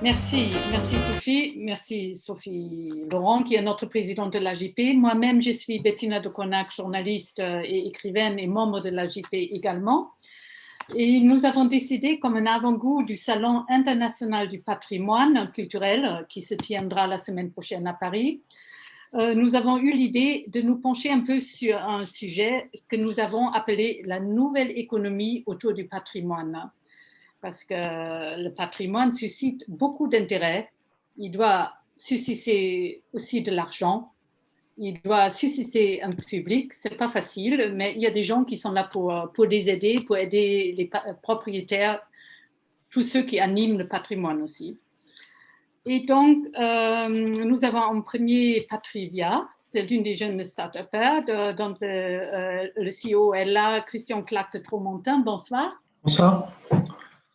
Merci Sophie. Merci Sophie Laurent, qui est notre présidente de l'AJP. Moi-même, je suis Bettina de Conac, journaliste et écrivaine et membre de l'AJP également. Et nous avons décidé, comme un avant-goût du Salon international du patrimoine culturel qui se tiendra la semaine prochaine à Paris, nous avons eu l'idée de nous pencher un peu sur un sujet que nous avons appelé la nouvelle économie autour du patrimoine. Parce que le patrimoine suscite beaucoup d'intérêt. Il doit susciter aussi de l'argent. Il doit susciter un public. Ce n'est pas facile, mais il y a des gens qui sont là pour les aider, pour aider les propriétaires, tous ceux qui animent le patrimoine aussi. Et donc, nous avons en premier Patrivia. C'est l'une des jeunes start-upers, dont le CEO est là, Christian Clark de Tromontin. Bonsoir. Bonsoir.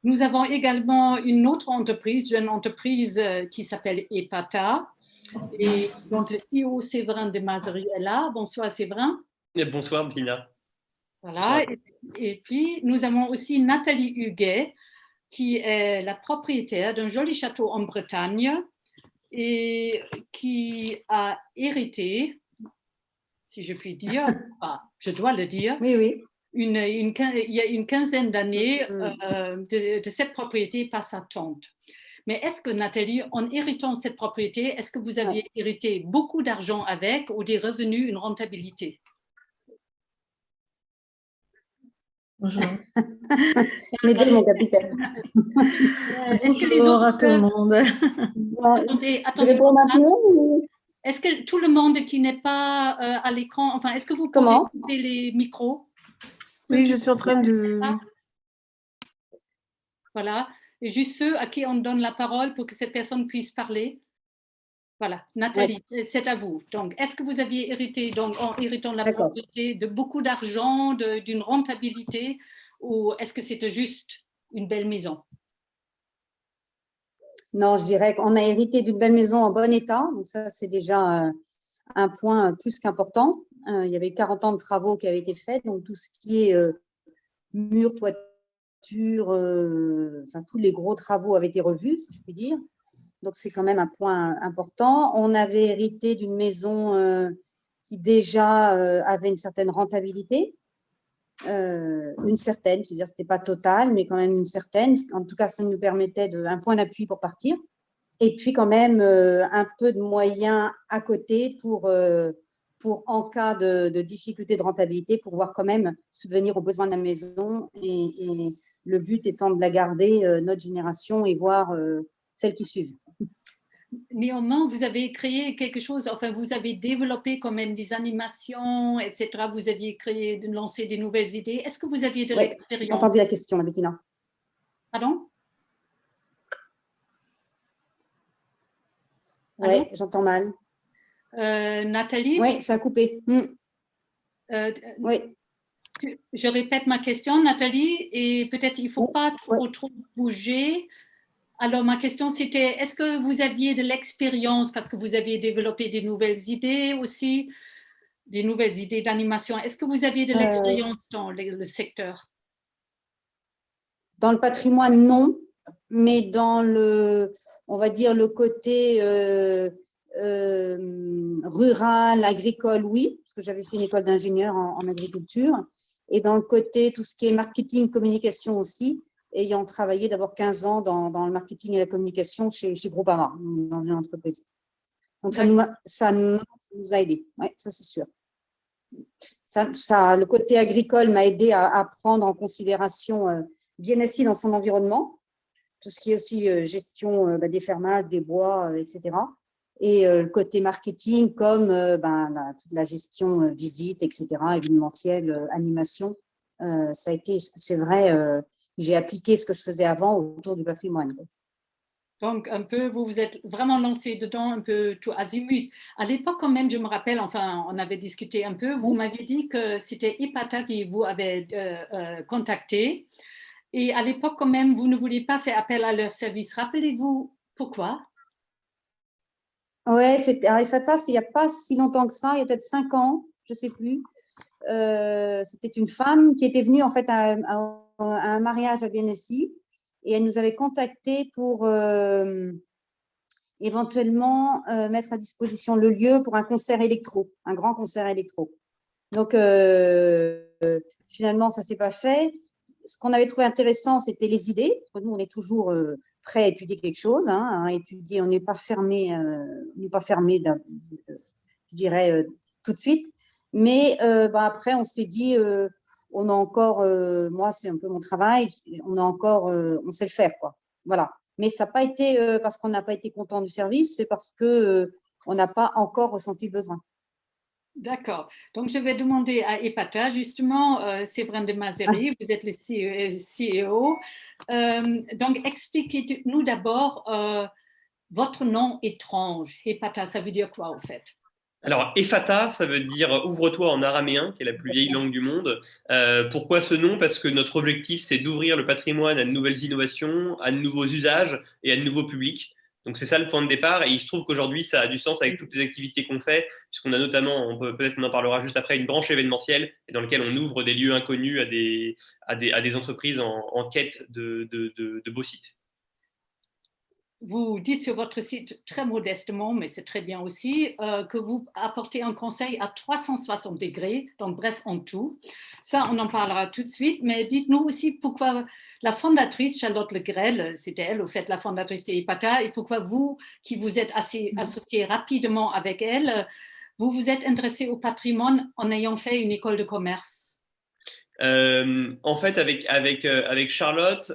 Nous avons également une autre entreprise, jeune entreprise qui s'appelle Epata. Et donc, le CEO Séverin de Mazerie est là. Bonsoir, Séverin. Et bonsoir, Bettina. Voilà. Et puis, nous avons aussi Nathalie Huguet, qui est la propriétaire d'un joli château en Bretagne et qui a hérité, si je puis dire, je dois le dire. Oui, oui. Il y a une quinzaine d'années de cette propriété par sa tante. Mais est-ce que, Nathalie, en héritant cette propriété, est-ce que vous aviez hérité beaucoup d'argent avec ou des revenus, une rentabilité? Bonjour. Les deux, mon capitaine. Bonjour à tout le monde. Attendez, est-ce que tout le monde qui n'est pas à l'écran, enfin, est-ce que vous pouvez couper les micros? Oui, je suis en train de… Voilà. Et juste ceux à qui on donne la parole pour que cette personne puisse parler. Voilà. Nathalie, c'est à vous. Donc, est-ce que vous aviez hérité, donc, en héritant de la propriété, de beaucoup d'argent, d'une rentabilité, ou est-ce que c'était juste une belle maison? Non, je dirais qu'on a hérité d'une belle maison en bon état. Donc, ça, c'est déjà un point plus qu'important. Il y avait 40 ans de travaux qui avaient été faits. Donc, tout ce qui est mur, toiture, enfin, tous les gros travaux avaient été revus, si je puis dire. Donc, c'est quand même un point important. On avait hérité d'une maison qui déjà avait une certaine rentabilité. Une certaine, c'est-à-dire que ce n'était pas total, mais quand même une certaine. En tout cas, ça nous permettait un point d'appui pour partir. Et puis, quand même, un peu de moyens à côté pour en cas de difficulté de rentabilité, pouvoir quand même subvenir aux besoins de la maison. Et le but étant de la garder, notre génération, et voir celles qui suivent. Néanmoins, vous avez créé quelque chose, enfin, vous avez développé quand même des animations, etc. Vous aviez lancé des nouvelles idées. Est-ce que vous aviez de l'expérience? J'ai entendu la question, Bettina. Pardon? Oui, j'entends mal. Nathalie? Oui, ça a coupé. Oui. Je répète ma question, Nathalie, et peut-être il ne faut pas trop bouger. Alors, ma question, c'était, est-ce que vous aviez de l'expérience, parce que vous aviez développé des nouvelles idées aussi, des nouvelles idées d'animation. Est-ce que vous aviez de l'expérience dans le secteur? Dans le patrimoine, non, mais dans on va dire, le côté rural, agricole, oui, parce que j'avais fait une école d'ingénieur en agriculture. Et dans le côté, tout ce qui est marketing, communication aussi, ayant travaillé d'abord 15 ans dans le marketing et la communication chez Groupama, dans une entreprise. Donc, ça nous a aidés, ouais, ça c'est sûr. Le côté agricole m'a aidé à prendre en considération bien assis dans son environnement, tout ce qui est aussi gestion des fermages, des bois, etc. Et le côté marketing comme toute la gestion visite, etc., événementielle, animation, ça a été, c'est vrai, j'ai appliqué ce que je faisais avant autour du patrimoine. Donc, un peu, vous vous êtes vraiment lancé dedans, un peu tout azimut. À l'époque, quand même, je me rappelle, enfin, on avait discuté un peu, vous m'aviez dit que c'était Epata qui vous avait contacté. Et à l'époque, quand même, vous ne vouliez pas faire appel à leur service. Rappelez-vous pourquoi? Oui, c'était à Epata, il n'y a pas si longtemps que ça, il y a peut-être 5 ans, je ne sais plus. C'était une femme qui était venue en fait à un mariage à Vénétie. et elle nous avait contacté pour éventuellement mettre à disposition le lieu pour un concert électro, un grand concert électro. Donc, finalement, ça ne s'est pas fait. Ce qu'on avait trouvé intéressant, c'était les idées. Parce que nous, on est toujours prêt à étudier quelque chose. Hein, à étudier, on n'est pas fermé, je dirais, tout de suite. Mais après, on s'est dit, on a encore, moi, c'est un peu mon travail, on a encore, on sait le faire, quoi. Voilà. Mais ça n'a pas été parce qu'on n'a pas été content du service, c'est parce que on n'a pas encore ressenti le besoin. D'accord. Donc, je vais demander à EPATA, justement, Séverine de Mazeri, vous êtes le CEO. Donc, expliquez-nous d'abord votre nom étrange. EPATA, ça veut dire quoi, au fait? Alors, Ephata, ça veut dire ouvre-toi en araméen, qui est la plus vieille langue du monde. Pourquoi ce nom? Parce que notre objectif, c'est d'ouvrir le patrimoine à de nouvelles innovations, à de nouveaux usages et à de nouveaux publics. Donc, c'est ça le point de départ. Et il se trouve qu'aujourd'hui, ça a du sens avec toutes les activités qu'on fait, puisqu'on a notamment, peut-être qu'on en parlera juste après, une branche événementielle dans laquelle on ouvre des lieux inconnus à des entreprises en quête de beaux sites. Vous dites sur votre site très modestement, mais c'est très bien aussi, que vous apportez un conseil à 360 degrés, donc bref, en tout. Ça, on en parlera tout de suite, mais dites-nous aussi pourquoi la fondatrice, Charlotte Le Grel, c'était elle, au fait, la fondatrice de EPATA, et pourquoi vous, qui vous êtes associé rapidement avec elle, vous vous êtes intéressé au patrimoine en ayant fait une école de commerce. En fait, avec Charlotte,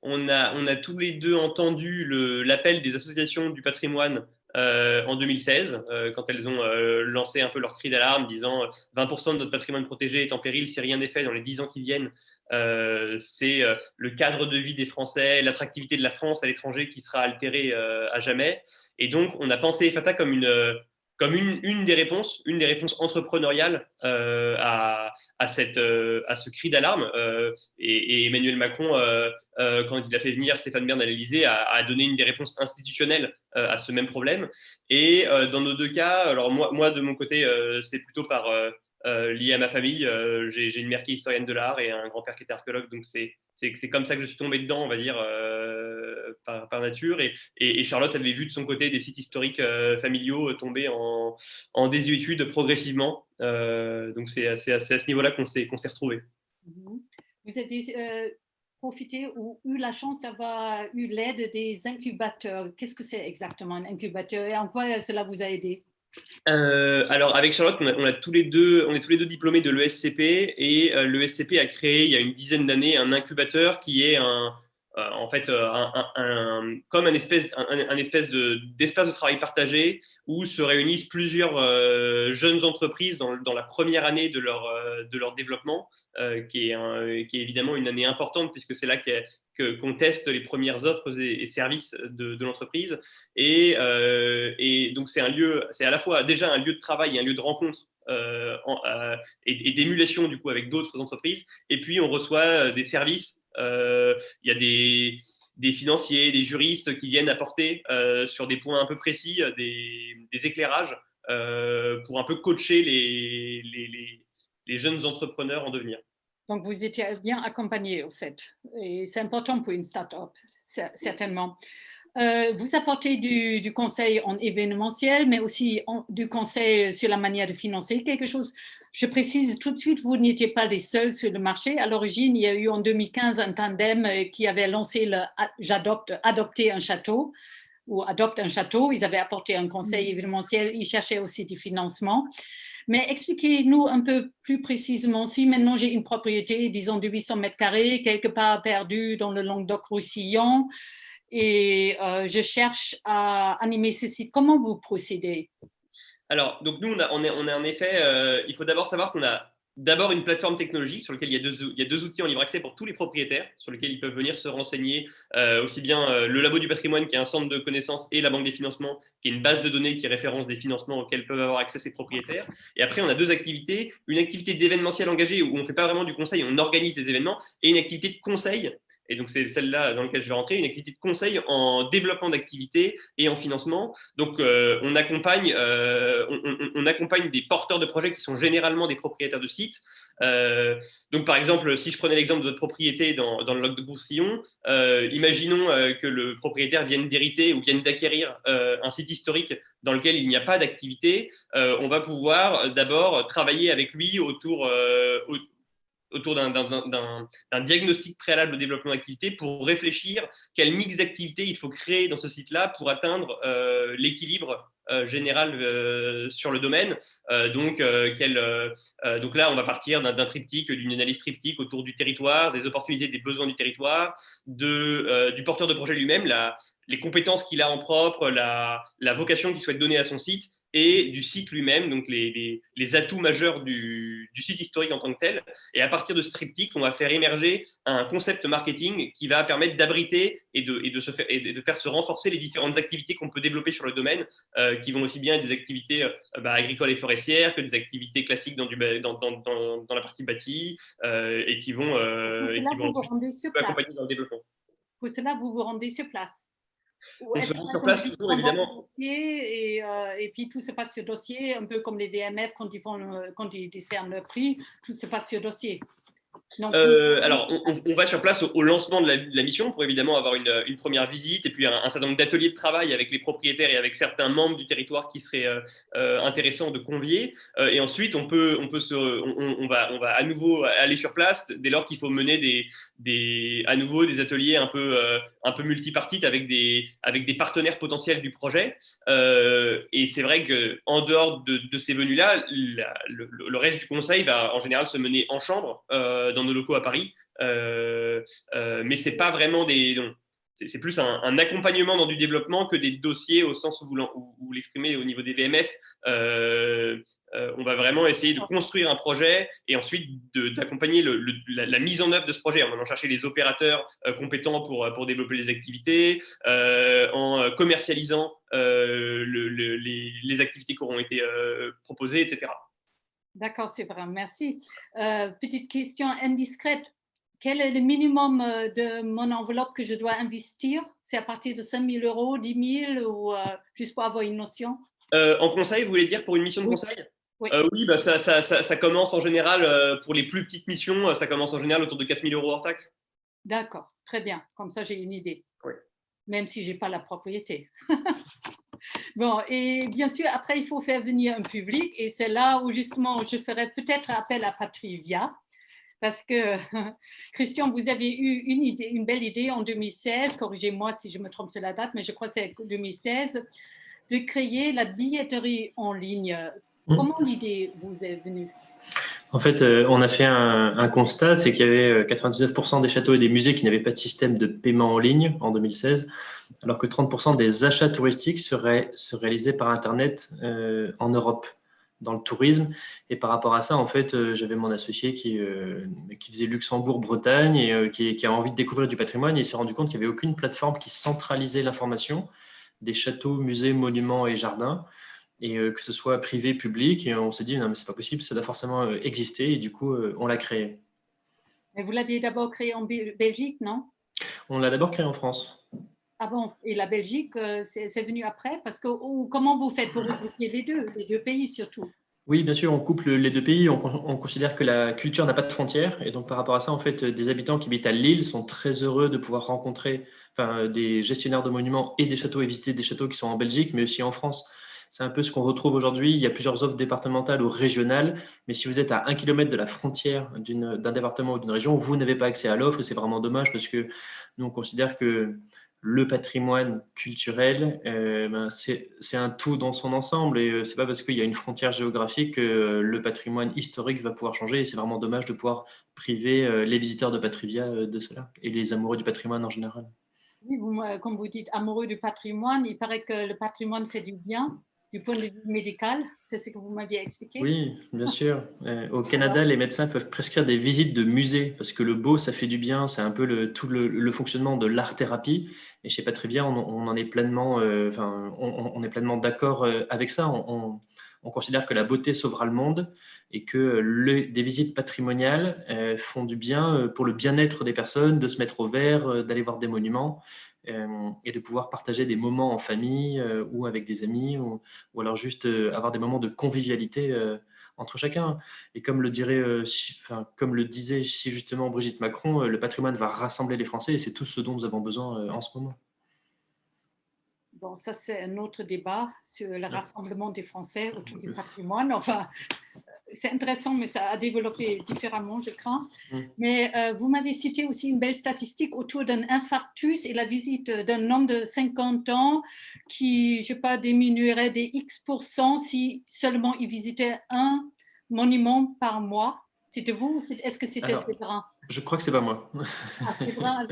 on a tous les deux entendu l'appel des associations du patrimoine en 2016, quand elles ont lancé un peu leur cri d'alarme, disant 20% de notre patrimoine protégé est en péril si rien n'est fait dans les 10 ans qui viennent. C'est le cadre de vie des Français, l'attractivité de la France à l'étranger qui sera altérée à jamais. Et donc, on a pensé EFATA comme une des réponses entrepreneuriales à ce cri d'alarme. Et Emmanuel Macron, quand il a fait venir Stéphane Bern à l'Élysée, a donné une des réponses institutionnelles à ce même problème. Et dans nos deux cas, alors moi de mon côté, c'est plutôt lié à ma famille. J'ai une mère qui est historienne de l'art et un grand-père qui était archéologue, donc c'est comme ça que je suis tombé dedans, on va dire, par nature. Et Charlotte avait vu de son côté des sites historiques familiaux tomber en désuétude progressivement. Donc c'est à ce niveau-là qu'on s'est retrouvés. Vous avez profité ou eu la chance d'avoir eu l'aide des incubateurs. Qu'est-ce que c'est exactement un incubateur et en quoi cela vous a aidé? Alors avec Charlotte, on est tous les deux diplômés de l'ESCP et l'ESCP a créé il y a une dizaine d'années un incubateur qui est en fait comme un espèce d'espace de travail partagé où se réunissent plusieurs jeunes entreprises dans la première année de leur développement, qui est évidemment une année importante puisque c'est là qu'on teste les premières offres et services de l'entreprise. Et donc c'est à la fois déjà un lieu de travail et un lieu de rencontre et d'émulation du coup avec d'autres entreprises. Et puis on reçoit des services. Il y a des financiers, des juristes qui viennent apporter sur des points un peu précis des éclairages pour un peu coacher les jeunes entrepreneurs en devenir. Donc, vous étiez bien accompagné, au fait. Et c'est important pour une start-up, certainement. Vous apportez du conseil en événementiel, mais aussi du conseil sur la manière de financer quelque chose. Je précise tout de suite, vous n'étiez pas les seuls sur le marché. À l'origine, il y a eu en 2015 un tandem qui avait lancé le Adopter un château ou Adopte un château. Ils avaient apporté un conseil événementiel. Ils cherchaient aussi du financement. Mais expliquez-nous un peu plus précisément, si maintenant j'ai une propriété, disons de 800 mètres carrés, quelque part perdue dans le Languedoc-Roussillon, et je cherche à animer ce site, comment vous procédez? Alors, donc nous, on est en effet, il faut d'abord savoir qu'on a d'abord une plateforme technologique sur laquelle il y a deux outils en libre accès pour tous les propriétaires, sur lesquels ils peuvent venir se renseigner, aussi bien le Labo du patrimoine, qui est un centre de connaissances, et la Banque des financements, qui est une base de données qui référence des financements auxquels peuvent avoir accès ces propriétaires. Et après, on a deux activités, une activité d'événementiel engagé où on ne fait pas vraiment du conseil, on organise des événements, et une activité de conseil et donc c'est celle-là dans laquelle je vais rentrer, une activité de conseil en développement d'activité et en financement. Donc on accompagne des porteurs de projets qui sont généralement des propriétaires de sites. Donc par exemple, si je prenais l'exemple de votre propriété dans le Loc de Broussillon, imaginons que le propriétaire vienne d'hériter ou vienne d'acquérir un site historique dans lequel il n'y a pas d'activité. On va pouvoir d'abord travailler avec lui autour d'un diagnostic préalable au développement d'activité pour réfléchir quel mix d'activités il faut créer dans ce site-là pour atteindre l'équilibre général sur le domaine. Donc là, on va partir d'un triptyque, d'une analyse triptyque autour du territoire, des opportunités, des besoins du territoire, du porteur de projet lui-même, les compétences qu'il a en propre, la vocation qu'il souhaite donner à son site, et du site lui-même, donc les atouts majeurs du site historique en tant que tel. Et à partir de ce triptyque, on va faire émerger un concept marketing qui va permettre d'abriter et de faire se renforcer les différentes activités qu'on peut développer sur le domaine, qui vont aussi bien être des activités agricoles et forestières que des activités classiques dans la partie bâtie, et qui vont accompagner dans le développement. Pour cela, vous vous rendez sur place. On se rend sur place toujours, évidemment. Et puis tout se passe sur dossier, un peu comme les VMF quand ils décernent le prix, tout se passe sur dossier. Alors, on va sur place au lancement de la mission pour évidemment avoir une première visite et puis un certain nombre d'ateliers de travail avec les propriétaires et avec certains membres du territoire qui seraient intéressants de convier. Et ensuite, on va à nouveau aller sur place dès lors qu'il faut mener à nouveau des ateliers un peu multipartites avec des partenaires potentiels du projet. Et c'est vrai qu'en dehors de ces venues-là, le reste du conseil va en général se mener en chambre dans nos locaux à Paris, mais c'est pas vraiment c'est plus un accompagnement dans du développement que des dossiers au sens où vous l'exprimez au niveau des VMF. On va vraiment essayer de construire un projet et ensuite d'accompagner la mise en œuvre de ce projet en allant chercher les opérateurs compétents pour développer les activités, en commercialisant les activités qui auront été proposées, etc. D'accord, c'est vrai, merci. Petite question indiscrète. Quel est le minimum de mon enveloppe que je dois investir? C'est à partir de 5 000 euros, 10 000 ou juste pour avoir une notion? En conseil, vous voulez dire pour une mission de conseil? Oui, oui, bah ça commence en général, pour les plus petites missions, ça commence en général autour de 4 000 euros hors taxe. D'accord, très bien. Comme ça, j'ai une idée. Oui. Même si je n'ai pas la propriété. Bon, et bien sûr, après, il faut faire venir un public et c'est là où justement je ferai peut-être appel à Patrivia parce que, Christian, vous avez eu une belle idée en 2016, corrigez-moi si je me trompe sur la date, mais je crois que c'est 2016, de créer la billetterie en ligne. Comment l'idée vous est venue? En fait, on a fait un constat, c'est qu'il y avait 99% des châteaux et des musées qui n'avaient pas de système de paiement en ligne en 2016, alors que 30% des achats touristiques se réalisaient par Internet en Europe, dans le tourisme. Et par rapport à ça, en fait, j'avais mon associé qui faisait Luxembourg-Bretagne et qui a envie de découvrir du patrimoine. Et il s'est rendu compte qu'il n'y avait aucune plateforme qui centralisait l'information des châteaux, musées, monuments et jardins. Et que ce soit privé, public, et on s'est dit non mais c'est pas possible, ça doit forcément exister, et du coup on l'a créé. Mais vous l'aviez d'abord créé en Belgique, non? On l'a d'abord créé en France. Ah bon, et la Belgique, c'est venu après? Parce que comment vous faites? Vous regroupez les deux pays surtout. Oui, bien sûr, on couple les deux pays, on considère que la culture n'a pas de frontières, et donc par rapport à ça, en fait, des habitants qui habitent à Lille sont très heureux de pouvoir rencontrer des gestionnaires de monuments et des châteaux et visiter des châteaux qui sont en Belgique, mais aussi en France. C'est un peu ce qu'on retrouve aujourd'hui. Il y a plusieurs offres départementales ou régionales, mais si vous êtes à 1 kilomètre de la frontière d'un département ou d'une région, vous n'avez pas accès à l'offre et c'est vraiment dommage parce que nous, on considère que le patrimoine culturel, c'est un tout dans son ensemble et c'est pas parce qu'il y a une frontière géographique que le patrimoine historique va pouvoir changer et c'est vraiment dommage de pouvoir priver les visiteurs de Patrivia de cela et les amoureux du patrimoine en général. Oui, comme vous dites, amoureux du patrimoine, il paraît que le patrimoine fait du bien. Du point de vue médical, c'est ce que vous m'aviez expliqué? Oui, bien sûr. Au Canada, les médecins peuvent prescrire des visites de musées parce que le beau, ça fait du bien. C'est un peu tout le fonctionnement de l'art-thérapie. Et chez Patrivia, on en est pleinement, on est pleinement d'accord avec ça. on considère que la beauté sauvera le monde et que des visites patrimoniales font du bien pour le bien-être des personnes, de se mettre au vert, d'aller voir des monuments et de pouvoir partager des moments en famille ou avec des amis ou alors juste avoir des moments de convivialité entre chacun. Et comme le disait si justement Brigitte Macron, le patrimoine va rassembler les Français et c'est tout ce dont nous avons besoin en ce moment. Bon, ça, c'est un autre débat sur le rassemblement des Français autour du patrimoine. Enfin, c'est intéressant, mais ça a développé différemment, je crains. Mais vous m'avez cité aussi une belle statistique autour d'un infarctus et la visite d'un homme de 50 ans qui, je ne sais pas, diminuerait des X% si seulement il visitait un monument par mois. C'était vous? Est-ce que c'était Séverin? Je crois que c'est pas moi. Séverin,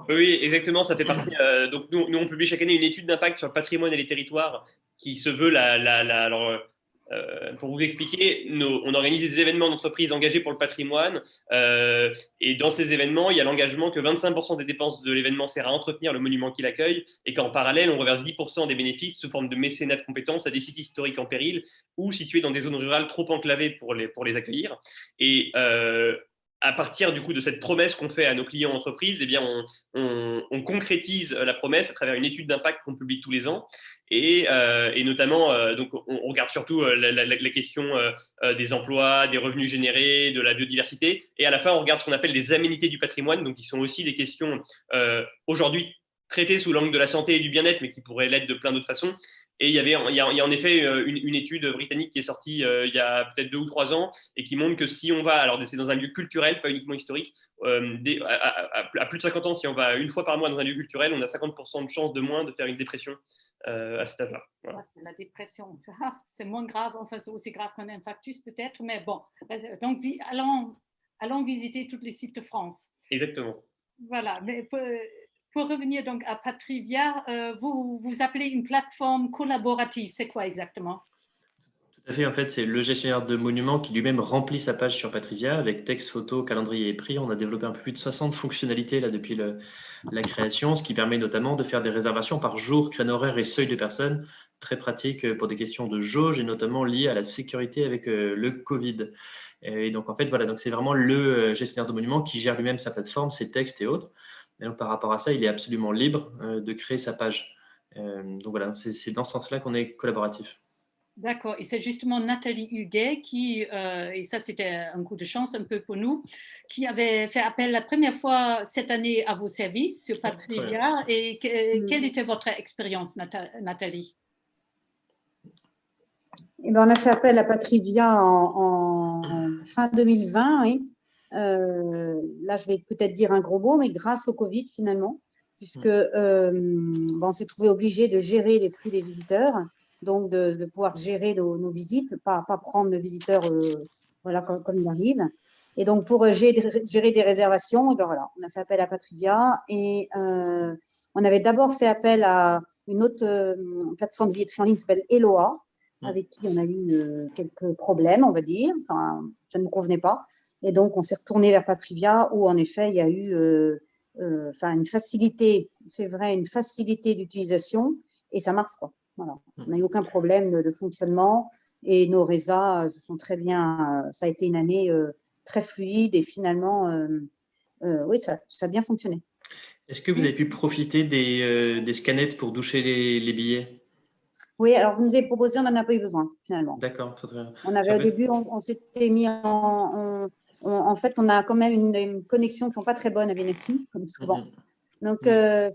oui, exactement, ça fait partie. Donc nous, on publie chaque année une étude d'impact sur le patrimoine et les territoires qui se veut alors, pour vous expliquer, on organise des événements d'entreprises engagées pour le patrimoine et dans ces événements, il y a l'engagement que 25% des dépenses de l'événement sert à entretenir le monument qui l'accueille et qu'en parallèle, on reverse 10% des bénéfices sous forme de mécénat de compétences à des sites historiques en péril ou situés dans des zones rurales trop enclavées pour les accueillir. Et à partir du coup de cette promesse qu'on fait à nos clients entreprises, eh bien on concrétise la promesse à travers une étude d'impact qu'on publie tous les ans et notamment donc on regarde surtout la question des emplois, des revenus générés, de la biodiversité et à la fin on regarde ce qu'on appelle les aménités du patrimoine, donc qui sont aussi des questions aujourd'hui traitées sous l'angle de la santé et du bien-être mais qui pourraient l'être de plein d'autres façons. Et il y a en effet une étude britannique qui est sortie il y a peut-être 2 ou 3 ans et qui montre que si on va, alors c'est dans un lieu culturel, pas uniquement historique, à plus de 50 ans, si on va une fois par mois dans un lieu culturel, on a 50% de chances de moins de faire une dépression à cet âge-là. Voilà. C'est la dépression, c'est moins grave, enfin c'est aussi grave qu'un infarctus peut-être, mais bon, donc allons visiter tous les sites de France. Exactement. Voilà, mais pour revenir donc à Patrivia, vous appelez une plateforme collaborative, c'est quoi exactement? Tout à fait, en fait, c'est le gestionnaire de monuments qui lui-même remplit sa page sur Patrivia avec texte, photo, calendrier et prix. On a développé un peu plus de 60 fonctionnalités là, depuis la création, ce qui permet notamment de faire des réservations par jour, créneau horaire et seuil de personnes, très pratique pour des questions de jauge et notamment liées à la sécurité avec le Covid. Et donc, en fait, voilà, donc c'est vraiment le gestionnaire de monuments qui gère lui-même sa plateforme, ses textes et autres. Et donc, par rapport à ça, il est absolument libre de créer sa page. Donc voilà, c'est dans ce sens-là qu'on est collaboratif. D'accord, et c'est justement Nathalie Huguet qui, et ça c'était un coup de chance un peu pour nous, qui avait fait appel la première fois cette année à vos services sur Patrivia. Et quelle était votre expérience, Nathalie? Eh bien, on a fait appel à Patrivia en fin 2020. Oui. Là, je vais peut-être dire un gros mot, mais grâce au Covid finalement, puisque on s'est trouvé obligé de gérer les flux des visiteurs. Donc, de pouvoir gérer nos visites, pas prendre le visiteur voilà, comme il arrive. Et donc, pour gérer des réservations, et ben voilà, on a fait appel à Patrivia et on avait d'abord fait appel à une autre plateforme de billetterie en ligne qui s'appelle Eloa, avec qui on a eu quelques problèmes, on va dire. Enfin, ça ne nous convenait pas. Et donc, on s'est retourné vers Patrivia où, en effet, il y a eu une facilité, c'est vrai, une facilité d'utilisation et ça marche, quoi. Voilà. On n'a eu aucun problème de fonctionnement et nos résas se sont très bien. Ça a été une année très fluide et finalement, oui, ça a bien fonctionné. Est-ce que vous avez pu profiter des scanettes pour doucher les billets? Oui, alors vous nous avez proposé, on n'en a pas eu besoin finalement. D'accord, très bien. On avait au début, on s'était mis en fait, on a quand même une connexion qui n'est pas très bonne à Vénétie, comme souvent. Donc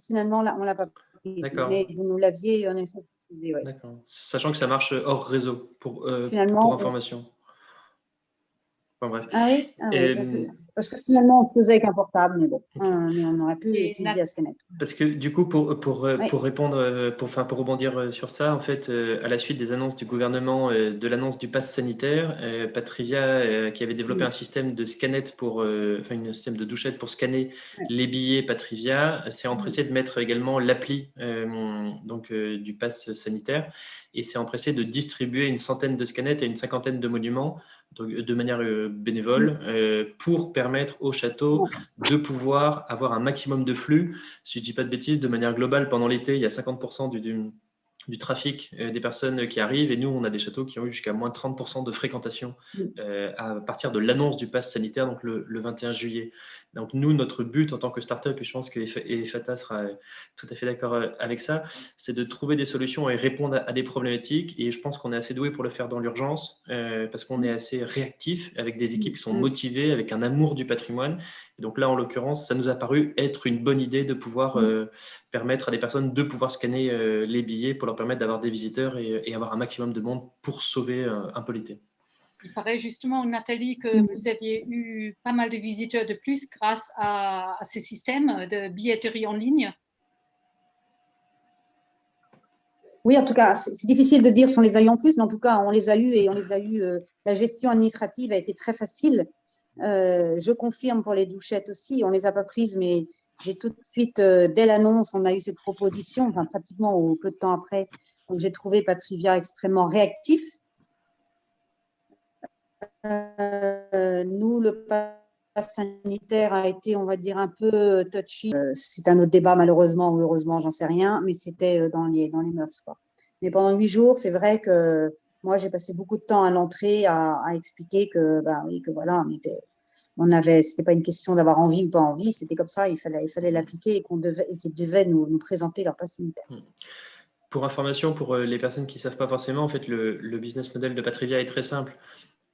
finalement, là, on ne l'a pas pris. Mais vous nous l'aviez en effet. Ouais. D'accord. Sachant que ça marche hors réseau pour information. Enfin, bref. Ah oui, parce que finalement, on faisait avec un portable, mais bon, mais on aurait pu utiliser la scanette. Parce que du coup, pour répondre, pour rebondir sur ça, en fait, à la suite des annonces du gouvernement, de l'annonce du pass sanitaire, Patrivia, qui avait développé un système de scanette un système de douchette pour scanner les billets Patrivia, s'est empressé de mettre également l'appli du pass sanitaire et s'est empressé de distribuer une centaine de scanettes et une cinquantaine de monuments de manière bénévole pour permettre au château de pouvoir avoir un maximum de flux. Si je ne dis pas de bêtises, de manière globale, pendant l'été, il y a 50% du trafic des personnes qui arrivent. Et nous, on a des châteaux qui ont eu jusqu'à moins de 30% de fréquentation à partir de l'annonce du pass sanitaire, donc le 21 juillet. Donc nous, notre but en tant que start-up, et je pense que Fata sera tout à fait d'accord avec ça, c'est de trouver des solutions et répondre à des problématiques. Et je pense qu'on est assez doué pour le faire dans l'urgence, parce qu'on est assez réactif, avec des équipes qui sont motivées, avec un amour du patrimoine. Et donc là, en l'occurrence, ça nous a paru être une bonne idée de pouvoir permettre à des personnes de pouvoir scanner les billets pour leur permettre d'avoir des visiteurs et avoir un maximum de monde pour sauver un peu l'été. Il paraît justement, Nathalie, que vous aviez eu pas mal de visiteurs de plus grâce à ces systèmes de billetterie en ligne. Oui, en tout cas, c'est difficile de dire si on les a eu en plus, mais en tout cas, on les a eu et on les a eu. La gestion administrative a été très facile. Je confirme pour les douchettes aussi, on ne les a pas prises, mais j'ai tout de suite, dès l'annonce, on a eu cette proposition, enfin, pratiquement au peu de temps après. Donc, j'ai trouvé Patrivia extrêmement réactif. Nous, le pass sanitaire a été, on va dire, un peu touchy. C'est un autre débat, malheureusement ou heureusement, j'en sais rien, mais c'était dans les mœurs, quoi. Mais pendant 8 jours, c'est vrai que moi, j'ai passé beaucoup de temps à l'entrée à expliquer que, ben, oui, que voilà, c'était pas une question d'avoir envie ou pas envie, c'était comme ça, il fallait l'appliquer et qu'ils devaient nous présenter leur pass sanitaire. Pour information, pour les personnes qui ne savent pas forcément, en fait, le business model de Patrivia est très simple.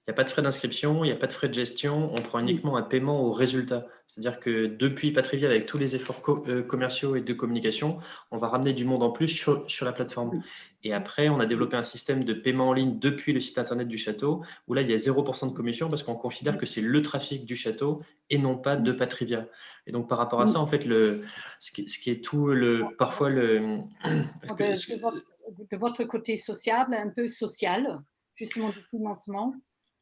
Il n'y a pas de frais d'inscription, il n'y a pas de frais de gestion, on prend uniquement un paiement au résultat. C'est-à-dire que depuis Patrivia, avec tous les efforts commerciaux et de communication, on va ramener du monde en plus sur la plateforme. Et après, on a développé un système de paiement en ligne depuis le site internet du château, où là, il y a 0% de commission parce qu'on considère que c'est le trafic du château et non pas de Patrivia. Et donc, par rapport à ça, en fait, ce qui est tout parfois le… De votre côté sociable, un peu social, justement du financement.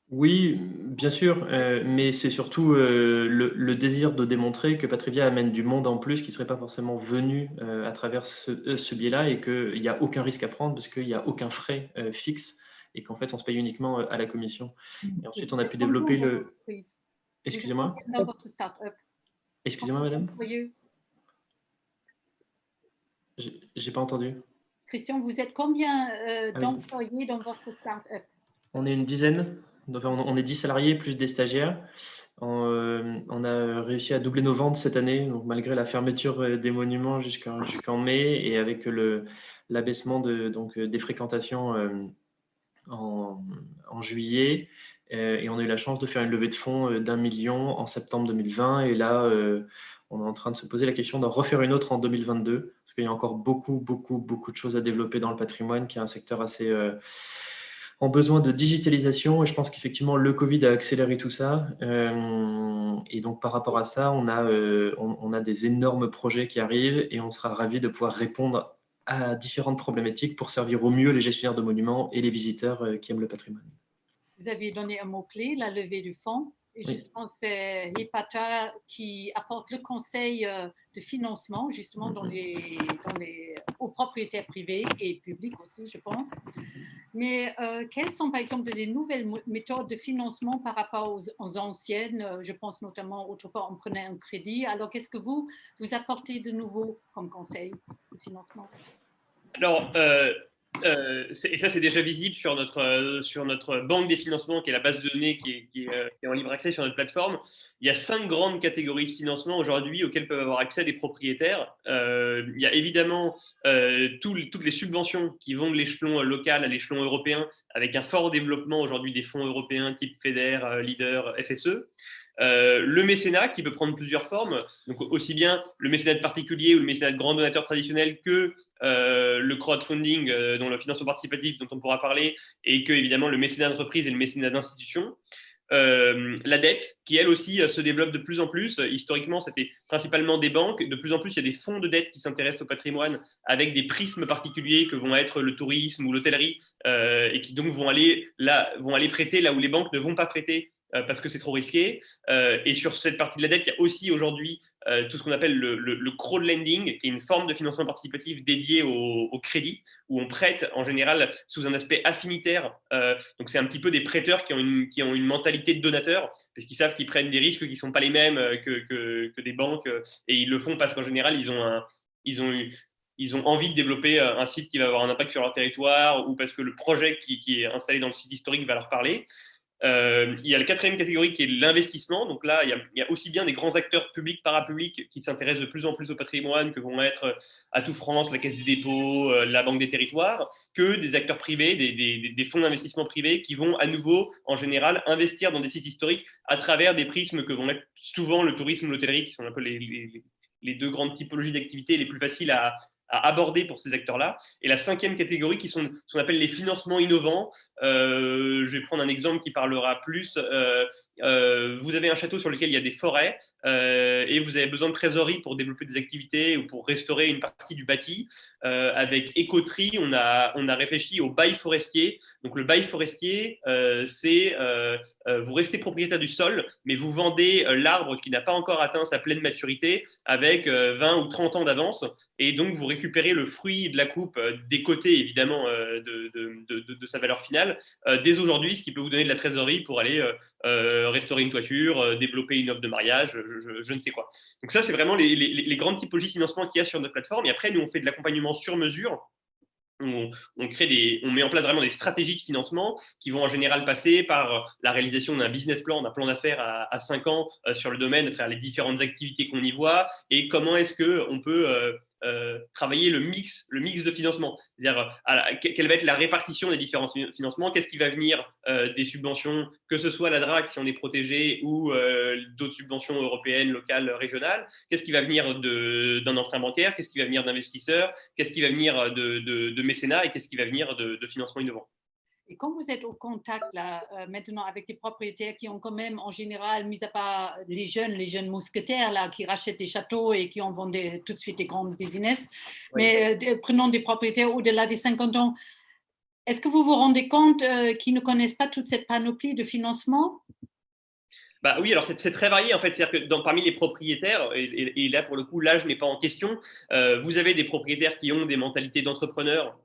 Oui, bien sûr, mais c'est surtout le désir de démontrer que Patrivia amène du monde en plus qui ne serait pas forcément venu à travers ce biais-là et qu'il n'y a aucun risque à prendre parce qu'il n'y a aucun frais fixe et qu'en fait, on se paye uniquement à la commission. Et ensuite, on a pu développer le… Excusez-moi. Dans votre start-up. Excusez-moi, madame. J'ai pas entendu. Christian, vous êtes combien d'employés dans votre start-up? On est une dizaine. On est 10 salariés plus des stagiaires. On a réussi à doubler nos ventes cette année, donc malgré la fermeture des monuments jusqu'en mai et avec l'abaissement des fréquentations en juillet. Et on a eu la chance de faire une levée de fonds d'1 million en septembre 2020. Et là, on est en train de se poser la question d'en refaire une autre en 2022, parce qu'il y a encore beaucoup de choses à développer dans le patrimoine, qui est un secteur assez… en besoin de digitalisation, et je pense qu'effectivement le Covid a accéléré tout ça. Et donc par rapport à ça, on a des énormes projets qui arrivent et on sera ravis de pouvoir répondre à différentes problématiques pour servir au mieux les gestionnaires de monuments et les visiteurs qui aiment le patrimoine. Vous aviez donné un mot-clé, la levée du fonds. Et justement, c'est Hipata qui apporte le conseil de financement, justement, aux propriétaires privés et publics aussi, je pense. Mais quelles sont, par exemple, des nouvelles méthodes de financement par rapport aux anciennes? Je pense notamment, autrefois, on prenait un crédit. Alors, qu'est-ce que vous apportez de nouveau comme conseil de financement? Alors, et ça, c'est déjà visible sur notre banque des financements, qui est la base de données qui est en libre accès sur notre plateforme. Il y a 5 grandes catégories de financement aujourd'hui auxquelles peuvent avoir accès des propriétaires. Il y a évidemment toutes les subventions qui vont de l'échelon local à l'échelon européen, avec un fort développement aujourd'hui des fonds européens type FEDER, Leader, FSE. Le mécénat qui peut prendre plusieurs formes, donc aussi bien le mécénat de particulier ou le mécénat de grands donateurs traditionnels que le crowdfunding, dont le financement participatif dont on pourra parler, et que évidemment le mécénat d'entreprise et le mécénat d'institution. La dette qui elle aussi se développe de plus en plus. Historiquement, c'était principalement des banques. De plus en plus, il y a des fonds de dette qui s'intéressent au patrimoine avec des prismes particuliers que vont être le tourisme ou l'hôtellerie et qui donc vont aller prêter là où les banques ne vont pas prêter parce que c'est trop risqué. Et sur cette partie de la dette, il y a aussi aujourd'hui tout ce qu'on appelle le crowdlending, qui est une forme de financement participatif dédiée au crédit, où on prête en général sous un aspect affinitaire. Donc c'est un petit peu des prêteurs qui ont une mentalité de donateur, parce qu'ils savent qu'ils prennent des risques qui ne sont pas les mêmes que des banques, et ils le font parce qu'en général, ils ont ils ont envie de développer un site qui va avoir un impact sur leur territoire ou parce que le projet qui est installé dans le site historique va leur parler. Il y a la quatrième catégorie qui est l'investissement. Donc là, il y a aussi bien des grands acteurs publics, parapublics qui s'intéressent de plus en plus au patrimoine, que vont être Atout France, la Caisse du dépôt, la Banque des territoires, que des acteurs privés, des fonds d'investissement privés qui vont à nouveau, en général, investir dans des sites historiques à travers des prismes que vont être souvent le tourisme, l'hôtellerie, qui sont un peu les deux grandes typologies d'activités les plus faciles à aborder pour ces acteurs-là. Et la cinquième catégorie, qui sont ce qu'on appelle les financements innovants. Je vais prendre un exemple qui parlera plus. Vous avez un château sur lequel il y a des forêts et vous avez besoin de trésorerie pour développer des activités ou pour restaurer une partie du bâti. Avec Écoterie, on a réfléchi au bail forestier. Donc le bail forestier, c'est vous restez propriétaire du sol, mais vous vendez l'arbre qui n'a pas encore atteint sa pleine maturité avec 20 ou 30 ans d'avance. Et donc, vous récupérez le fruit de la coupe des côtés, évidemment, de sa valeur finale, dès aujourd'hui, ce qui peut vous donner de la trésorerie pour aller restaurer une toiture, développer une offre de mariage, je ne sais quoi. Donc ça, c'est vraiment les grandes typologies de financement qu'il y a sur notre plateforme. Et après, nous, on fait de l'accompagnement sur mesure. On met en place vraiment des stratégies de financement qui vont en général passer par la réalisation d'un business plan, d'un plan d'affaires à 5 ans sur le domaine, à travers les différentes activités qu'on y voit, et comment est-ce qu'on peut travailler le mix de financement. C'est-à-dire, quelle va être la répartition des différents financements, qu'est-ce qui va venir des subventions, que ce soit la DRAC si on est protégé ou d'autres subventions européennes, locales, régionales, qu'est-ce qui va venir d'un emprunt bancaire, qu'est-ce qui va venir d'investisseurs, qu'est-ce qui va venir de mécénat et qu'est-ce qui va venir de financement innovant. Et quand vous êtes au contact là, maintenant avec des propriétaires qui ont quand même en général, mis à part les jeunes mousquetaires là, qui rachètent des châteaux et qui en vendent tout de suite des grands business, oui. Mais prenons des propriétaires au-delà des 50 ans, est-ce que vous vous rendez compte qu'ils ne connaissent pas toute cette panoplie de financement? Bah oui, alors c'est très varié en fait. C'est-à-dire que parmi les propriétaires, et là pour le coup, l'âge n'est pas en question, vous avez des propriétaires qui ont des mentalités d'entrepreneurs,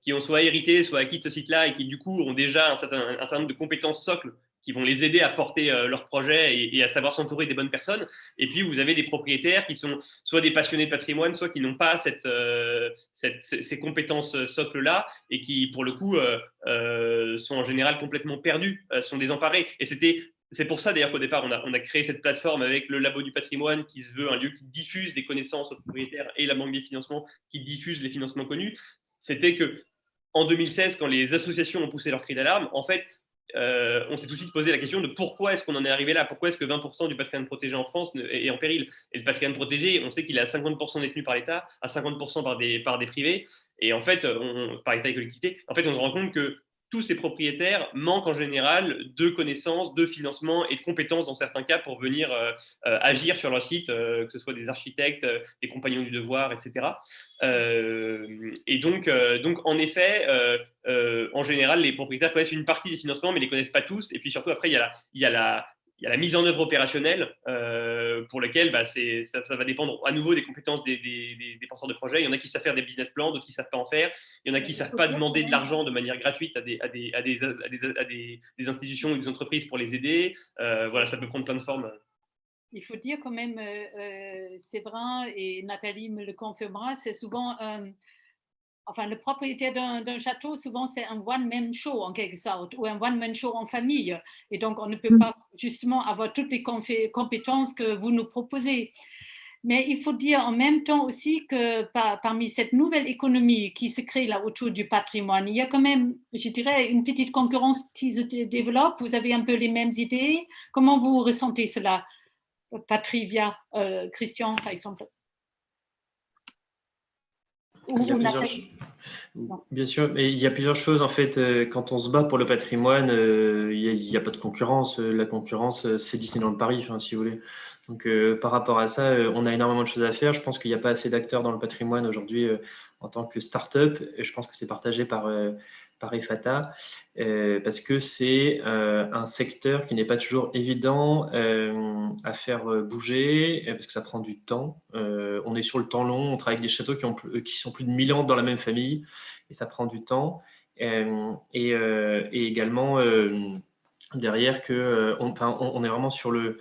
qui ont soit hérité, soit acquis de ce site-là et qui du coup ont déjà un certain nombre de compétences socles qui vont les aider à porter leur projet et à savoir s'entourer des bonnes personnes. Et puis, vous avez des propriétaires qui sont soit des passionnés de patrimoine, soit qui n'ont pas ces compétences socles-là et qui, pour le coup, sont en général complètement perdus, sont désemparés. Et c'est pour ça d'ailleurs qu'au départ, on a créé cette plateforme avec le Labo du patrimoine qui se veut un lieu qui diffuse des connaissances aux propriétaires et la Banque des financements qui diffuse les financements connus. C'était qu'en 2016, quand les associations ont poussé leur cri d'alarme, en fait, on s'est tout de suite posé la question de pourquoi est-ce qu'on en est arrivé là, pourquoi est-ce que 20% du patrimoine protégé en France est en péril. Et le patrimoine protégé, on sait qu'il est à 50% détenu par l'État, à 50% par des privés, et en fait, par l'État et collectivités. En fait, on se rend compte que tous ces propriétaires manquent en général de connaissances, de financement et de compétences dans certains cas pour venir agir sur leur site, que ce soit des architectes, des compagnons du devoir, etc. Et donc, en effet, en général, les propriétaires connaissent une partie des financements, mais ne les connaissent pas tous. Et puis surtout, après, il y a la mise en œuvre opérationnelle pour laquelle ça va dépendre à nouveau des compétences des porteurs de projets. Il y en a qui savent faire des business plans, d'autres qui ne savent pas en faire. Il y en a qui ne savent pas demander de l'argent de manière gratuite à des institutions ou des entreprises pour les aider. Voilà, ça peut prendre plein de formes. Il faut dire quand même, Séverin et Nathalie me le confirmera, c'est souvent... Enfin, le propriétaire d'un château, souvent, c'est un one-man show en quelque sorte, ou un one-man show en famille. Et donc, on ne peut pas justement avoir toutes les compétences que vous nous proposez. Mais il faut dire en même temps aussi que parmi cette nouvelle économie qui se crée là autour du patrimoine, il y a quand même, je dirais, une petite concurrence qui se développe. Vous avez un peu les mêmes idées. Comment vous ressentez cela, Patrivia, Christian, par exemple? Bien sûr, mais il y a plusieurs choses en fait. Quand on se bat pour le patrimoine, il n'y a pas de concurrence. La concurrence, c'est Disneyland Paris, si vous voulez. Donc, par rapport à ça, on a énormément de choses à faire. Je pense qu'il n'y a pas assez d'acteurs dans le patrimoine aujourd'hui en tant que start-up. Et je pense que c'est partagé par EFATA, parce que c'est un secteur qui n'est pas toujours évident à faire bouger, parce que ça prend du temps. On est sur le temps long, on travaille avec des châteaux qui sont plus de 1000 ans dans la même famille, et ça prend du temps. Et également, derrière que on est vraiment sur le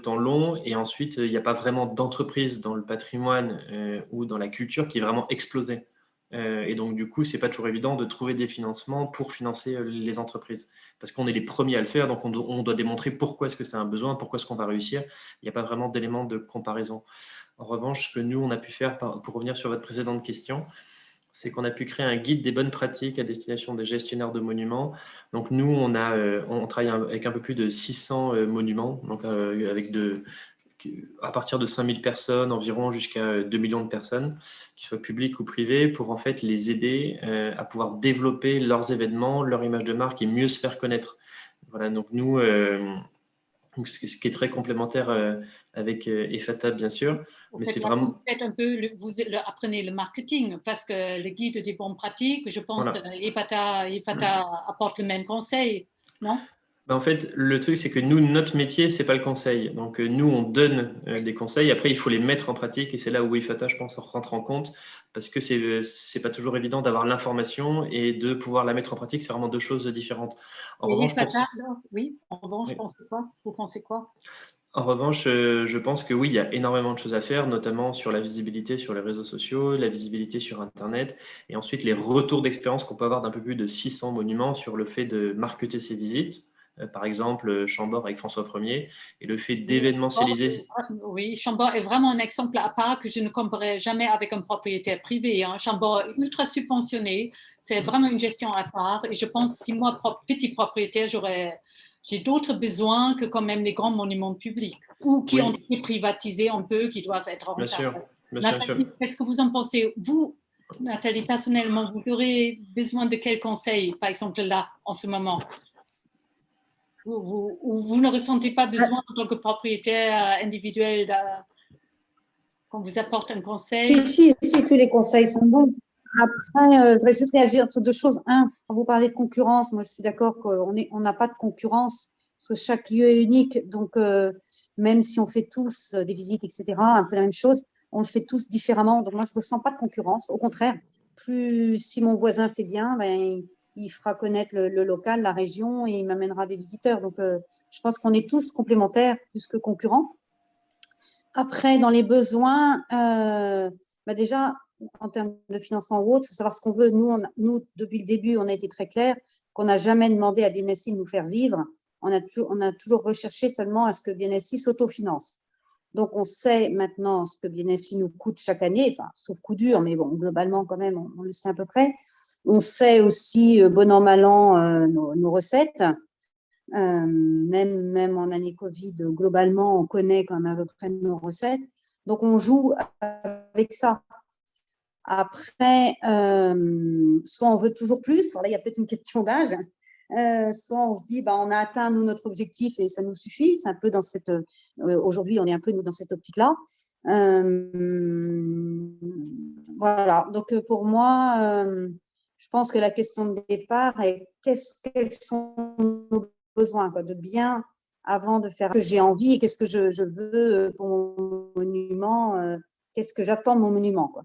temps long, et ensuite il n'y a pas vraiment d'entreprise dans le patrimoine ou dans la culture qui est vraiment explosé. Et donc du coup, c'est pas toujours évident de trouver des financements pour financer les entreprises, parce qu'on est les premiers à le faire, donc on doit démontrer pourquoi est-ce que c'est un besoin, pourquoi est-ce qu'on va réussir. Il n'y a pas vraiment d'éléments de comparaison. En revanche, ce que nous on a pu faire, pour revenir sur votre précédente question, c'est qu'on a pu créer un guide des bonnes pratiques à destination des gestionnaires de monuments. Donc nous, on travaille avec un peu plus de 600 monuments, donc à partir de 5000 personnes environ jusqu'à 2 millions de personnes, qu'ils soient publics ou privés, pour en fait les aider à pouvoir développer leurs événements, leur image de marque et mieux se faire connaître. Voilà, donc nous, ce qui est très complémentaire avec EFATA, bien sûr, mais c'est vraiment… Vous apprenez le marketing, parce que le guide des bonnes pratiques, je pense, Voilà. EFATA apporte le même conseil, non? En fait, le truc, c'est que nous, notre métier, c'est pas le conseil. Donc, nous, on donne des conseils. Après, il faut les mettre en pratique, et c'est là où IFATA, je pense, rentre en compte, parce que c'est pas toujours évident d'avoir l'information et de pouvoir la mettre en pratique. C'est vraiment deux choses différentes. En revanche, oui, en revanche, oui. Vous pensez quoi? En revanche, je pense que oui, il y a énormément de choses à faire, notamment sur la visibilité sur les réseaux sociaux, la visibilité sur Internet, et ensuite les retours d'expérience qu'on peut avoir d'un peu plus de 600 monuments sur le fait de marketer ses visites. Par exemple, Chambord avec François Ier, et le fait d'événementialiser. Oui, Chambord est vraiment un exemple à part que je ne comparerai jamais avec un propriétaire privé. Chambord est ultra subventionné, c'est vraiment une gestion à part. Et je pense que si moi, petit propriétaire, j'ai d'autres besoins que quand même les grands monuments publics, ou qui ont été privatisés un peu, qui doivent être rentables. Bien sûr, Nathalie, qu'est-ce que vous en pensez? Vous, Nathalie, personnellement, vous aurez besoin de quels conseils, par exemple là, en ce moment? Vous ne ressentez pas besoin en tant que propriétaire individuel qu'on vous apporte un conseil? Si, tous les conseils sont bons. Après, je voudrais juste réagir sur deux choses. Un, quand vous parlez de concurrence, moi je suis d'accord qu'on n'a pas de concurrence, parce que chaque lieu est unique. Donc, même si on fait tous des visites, etc., un peu la même chose, on le fait tous différemment. Donc, moi je ne ressens pas de concurrence. Au contraire, si mon voisin fait bien, ben, il fera connaître le local, la région, et il m'amènera des visiteurs. Donc, je pense qu'on est tous complémentaires plus que concurrents. Après, dans les besoins, déjà, en termes de financement ou autre, il faut savoir ce qu'on veut. Nous, depuis le début, on a été très clair qu'on n'a jamais demandé à BNSI de nous faire vivre. On a toujours recherché seulement à ce que BNSI s'autofinance. Donc, on sait maintenant ce que BNSI nous coûte chaque année, enfin, sauf coup dur, mais bon, globalement, quand même, on le sait à peu près. On sait aussi, bon an, mal an, nos recettes. Même en année Covid, globalement, on connaît quand même à peu près nos recettes. Donc, on joue avec ça. Après, soit on veut toujours plus, là, il y a peut-être une question d'âge, soit on se dit, on a atteint, nous, notre objectif et ça nous suffit. C'est un peu dans cette… aujourd'hui, on est un peu, nous, dans cette optique-là. Voilà. Donc, pour moi, je pense que la question de départ est quels sont nos besoin de bien avant de faire ce que j'ai envie et qu'est-ce que je veux pour mon monument, qu'est-ce que j'attends de mon monument, quoi.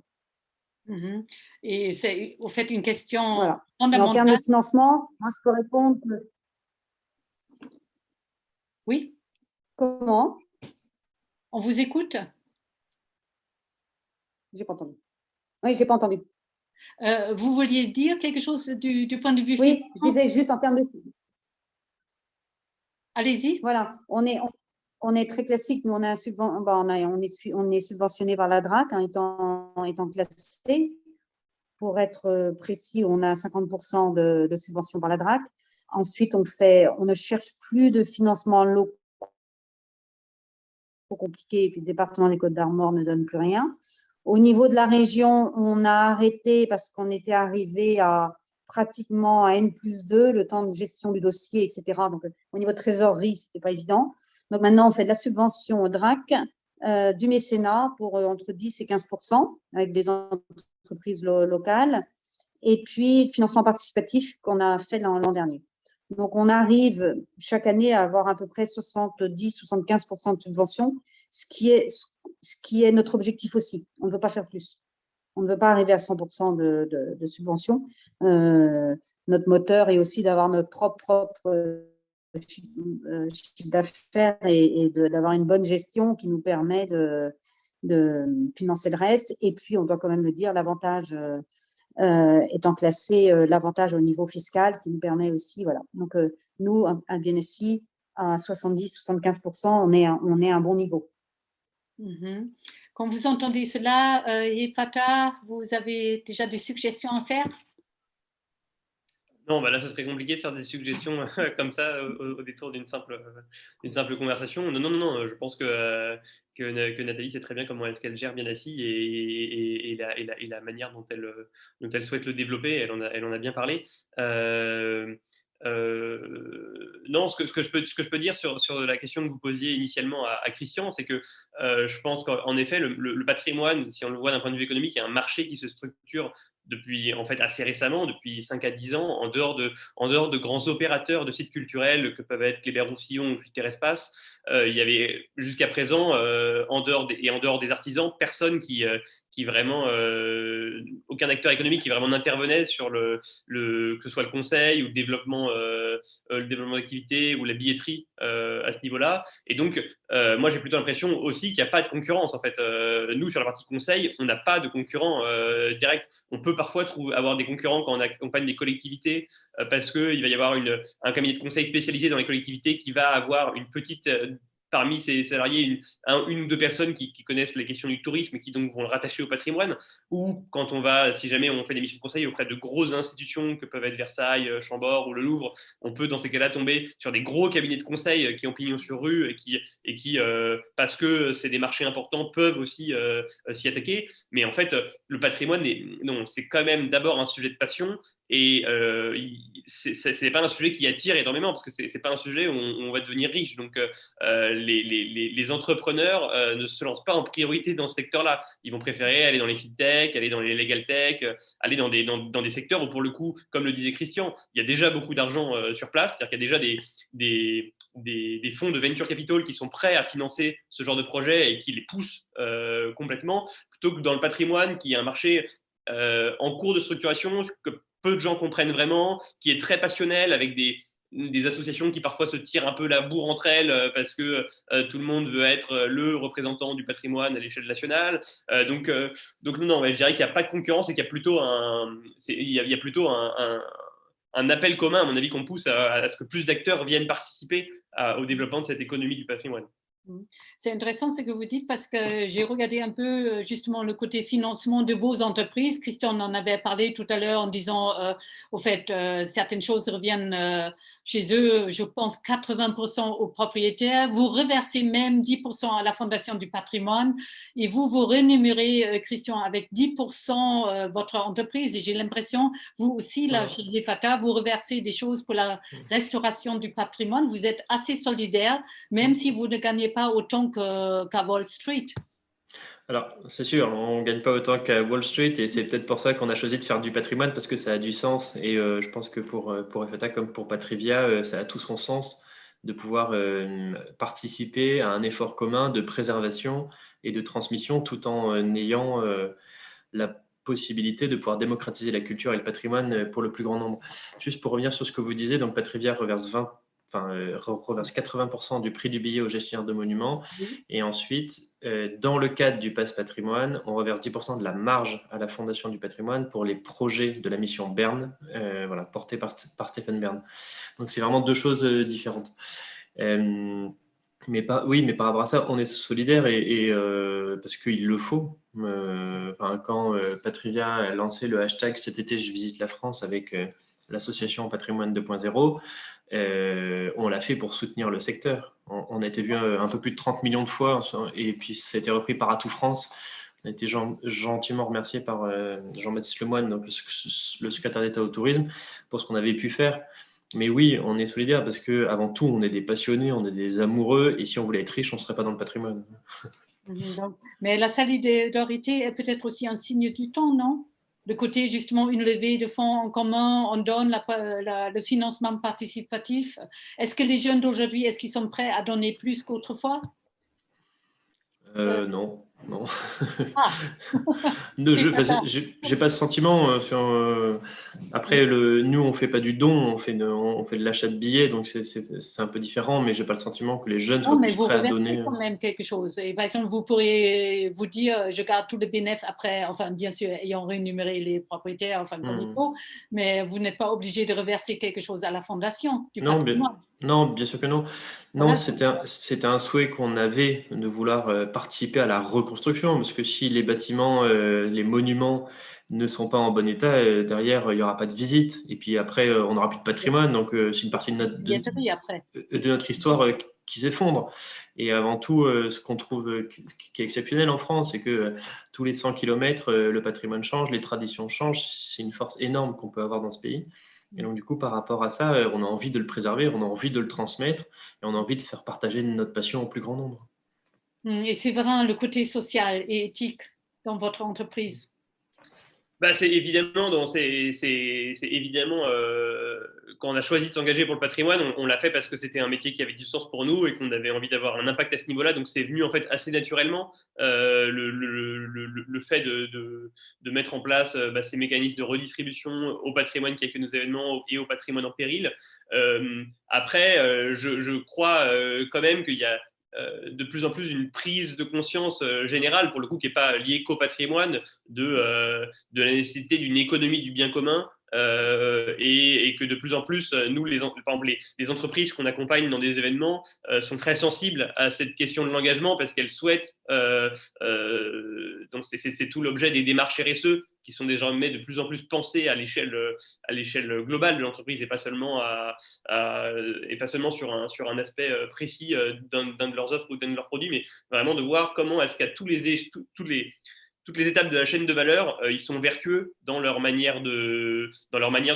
Et c'est au fait une question voilà. fondamentale. Et en termes de financement, moi je peux répondre que… Oui. Comment? On vous écoute? J'ai pas entendu. Oui, j'ai pas entendu. Vous vouliez dire quelque chose du point de vue Oui, je disais juste en termes de… Allez-y. Voilà, on est très classique. Nous, on est subventionné par la DRAC, étant classé. Pour être précis, on a 50% de subvention par la DRAC. Ensuite, on ne cherche plus de financement locaux compliqué, et puis le département des Côtes-d'Armor ne donne plus rien. Au niveau de la région, on a arrêté parce qu'on était arrivé à pratiquement à N+2, le temps de gestion du dossier, etc. Donc, au niveau de trésorerie, ce n'était pas évident. Donc, maintenant, on fait de la subvention au DRAC, du mécénat pour entre 10 et 15% avec des entreprises locales, et puis financement participatif qu'on a fait l'an dernier. Donc, on arrive chaque année à avoir à peu près 70-75% de subvention, ce qui est notre objectif aussi. On ne veut pas faire plus. On ne veut pas arriver à 100% de subvention. Notre moteur est aussi d'avoir notre propre chiffre d'affaires et d'avoir une bonne gestion qui nous permet de financer le reste. Et puis, on doit quand même le dire, l'avantage étant classé, l'avantage au niveau fiscal qui nous permet aussi, voilà. Donc, nous, à BNSI, à 70-75%, on est à un bon niveau. Quand vous entendez cela, Fatah, vous avez déjà des suggestions à faire? Non, bah là, ce serait compliqué de faire des suggestions comme ça au détour d'une simple conversation. Non, je pense que Nathalie sait très bien comment est-ce qu'elle gère bien assis et la manière dont elle souhaite le développer, elle en a bien parlé. Non, ce que je peux dire sur la question que vous posiez initialement à Christian, c'est que je pense qu'en effet, le patrimoine, si on le voit d'un point de vue économique, il y a un marché qui se structure depuis en fait assez récemment, depuis 5 à 10 ans, en dehors de grands opérateurs de sites culturels que peuvent être Kléber Roussillon ou Twitter Espace. Il y avait jusqu'à présent, en dehors des artisans, personne qui vraiment, aucun acteur économique qui vraiment n'intervenait sur que ce soit le conseil ou le développement d'activités ou la billetterie à ce niveau-là. Et donc, moi, j'ai plutôt l'impression aussi qu'il n'y a pas de concurrence. En fait, nous, sur la partie conseil, on n'a pas de concurrent direct. On peut parfois avoir des concurrents quand on accompagne des collectivités parce qu'il va y avoir un cabinet de conseil spécialisé dans les collectivités qui va avoir une petite parmi ses salariés une ou deux personnes qui connaissent les questions du tourisme et qui donc vont le rattacher au patrimoine, ou quand si jamais on fait des missions de conseil auprès de grosses institutions que peuvent être Versailles, Chambord ou le Louvre, on peut dans ces cas-là tomber sur des gros cabinets de conseil qui ont pignon sur rue et qui parce que c'est des marchés importants, peuvent aussi s'y attaquer. Mais en fait, le patrimoine, c'est quand même d'abord un sujet de passion. Et c'est pas un sujet qui attire énormément parce que c'est pas un sujet où on va devenir riche. Donc les entrepreneurs ne se lancent pas en priorité dans ce secteur-là. Ils vont préférer aller dans les fintech, aller dans les legal tech, aller dans des secteurs où pour le coup, comme le disait Christian, il y a déjà beaucoup d'argent sur place. C'est-à-dire qu'il y a déjà des fonds de venture capital qui sont prêts à financer ce genre de projet et qui les poussent complètement, plutôt que dans le patrimoine qui est un marché en cours de structuration que peu de gens comprennent vraiment, qui est très passionnel avec des associations qui parfois se tirent un peu la bourre entre elles parce que tout le monde veut être le représentant du patrimoine à l'échelle nationale. Donc non, je dirais qu'il n'y a pas de concurrence et qu'il y a plutôt un appel commun, à mon avis, qu'on pousse à ce que plus d'acteurs viennent participer au développement de cette économie du patrimoine. C'est intéressant ce que vous dites parce que j'ai regardé un peu justement le côté financement de vos entreprises. Christian en avait parlé tout à l'heure en disant au fait certaines choses reviennent chez eux, je pense 80% aux propriétaires. Vous reversez même 10% à la Fondation du patrimoine et vous rémunérez, Christian, avec 10% votre entreprise. Et j'ai l'impression, vous aussi, là, chez les FATA, vous reversez des choses pour la restauration du patrimoine. Vous êtes assez solidaire, même si vous ne gagnez pas autant qu'à Wall Street. Alors, c'est sûr, on ne gagne pas autant qu'à Wall Street et c'est peut-être pour ça qu'on a choisi de faire du patrimoine parce que ça a du sens et je pense que pour FATA comme pour Patrivia, ça a tout son sens de pouvoir participer à un effort commun de préservation et de transmission tout en ayant la possibilité de pouvoir démocratiser la culture et le patrimoine pour le plus grand nombre. Juste pour revenir sur ce que vous disiez, donc Patrivia reverse 80% du prix du billet aux gestionnaires de monuments. Et ensuite, dans le cadre du Pass Patrimoine, on reverse 10% de la marge à la Fondation du patrimoine pour les projets de la mission Berne, portés par Stéphane Bern. Donc, c'est vraiment deux choses différentes. Mais par rapport à ça, on est solidaire et parce qu'il le faut. Quand Patrivia a lancé le hashtag cet été, je visite la France avec l'association Patrimoine 2.0, on l'a fait pour soutenir le secteur. On a été vu un peu plus de 30 millions de fois et puis ça a été repris par Atout France. On a été gentiment remercié par Jean-Baptiste Lemoine, donc le secrétaire d'État au tourisme, pour ce qu'on avait pu faire. Mais oui, on est solidaire parce qu'avant tout, on est des passionnés, on est des amoureux et si on voulait être riche, on ne serait pas dans le patrimoine. Mais la solidarité est peut-être aussi un signe du temps, non? Le côté justement une levée de fonds en commun, on donne le financement participatif. Est-ce que les jeunes d'aujourd'hui, est-ce qu'ils sont prêts à donner plus qu'autrefois? Non. Non. Ah, J'ai pas ce sentiment. Après, nous, on fait pas du don, on fait de l'achat de billets, donc c'est un peu différent, mais j'ai pas le sentiment que les jeunes non, soient mais plus vous prêts à reversez donner. quand même quelque chose. Et par exemple, vous pourriez vous dire, je garde tout le bénéfice après, enfin, bien sûr, ayant rémunéré les propriétaires, enfin, comme il Hmm. faut, mais vous n'êtes pas obligé de reverser quelque chose à la fondation du Non, mais, patrimoine. non, bien sûr que non. Non, Voilà. c'était un souhait qu'on avait de vouloir participer à la reconstruction, parce que si les bâtiments, les monuments ne sont pas en bon état, derrière, il n'y aura pas de visite. Et puis après, on n'aura plus de patrimoine. Donc, c'est une partie Billetterie après. de notre histoire qui s'effondre. Et avant tout, ce qu'on trouve qui est exceptionnel en France, c'est que tous les 100 kilomètres, le patrimoine change, les traditions changent. C'est une force énorme qu'on peut avoir dans ce pays. Et donc, du coup, par rapport à ça, on a envie de le préserver, on a envie de le transmettre et on a envie de faire partager notre passion au plus grand nombre. Et c'est vraiment le côté social et éthique dans votre entreprise. Bah, c'est évidemment, c'est évidemment quand on a choisi de s'engager pour le patrimoine, on l'a fait parce que c'était un métier qui avait du sens pour nous et qu'on avait envie d'avoir un impact à ce niveau-là. Donc c'est venu en fait assez naturellement le fait de mettre en place ces mécanismes de redistribution au patrimoine qui accueille nos événements et au patrimoine en péril. Après, je crois quand même qu'il y a de plus en plus une prise de conscience générale, pour le coup, qui n'est pas liée qu'au patrimoine, de la nécessité d'une économie du bien commun et que de plus en plus, nous, par exemple, les entreprises qu'on accompagne dans des événements sont très sensibles à cette question de l'engagement parce qu'elles souhaitent, donc c'est tout l'objet des démarches RSE qui sont désormais de plus en plus pensées à l'échelle globale de l'entreprise et pas seulement et pas seulement sur un aspect précis d'un de leurs offres ou d'un de leurs produits, mais vraiment de voir comment est-ce qu'à toutes les étapes de la chaîne de valeur, ils sont vertueux dans leur manière de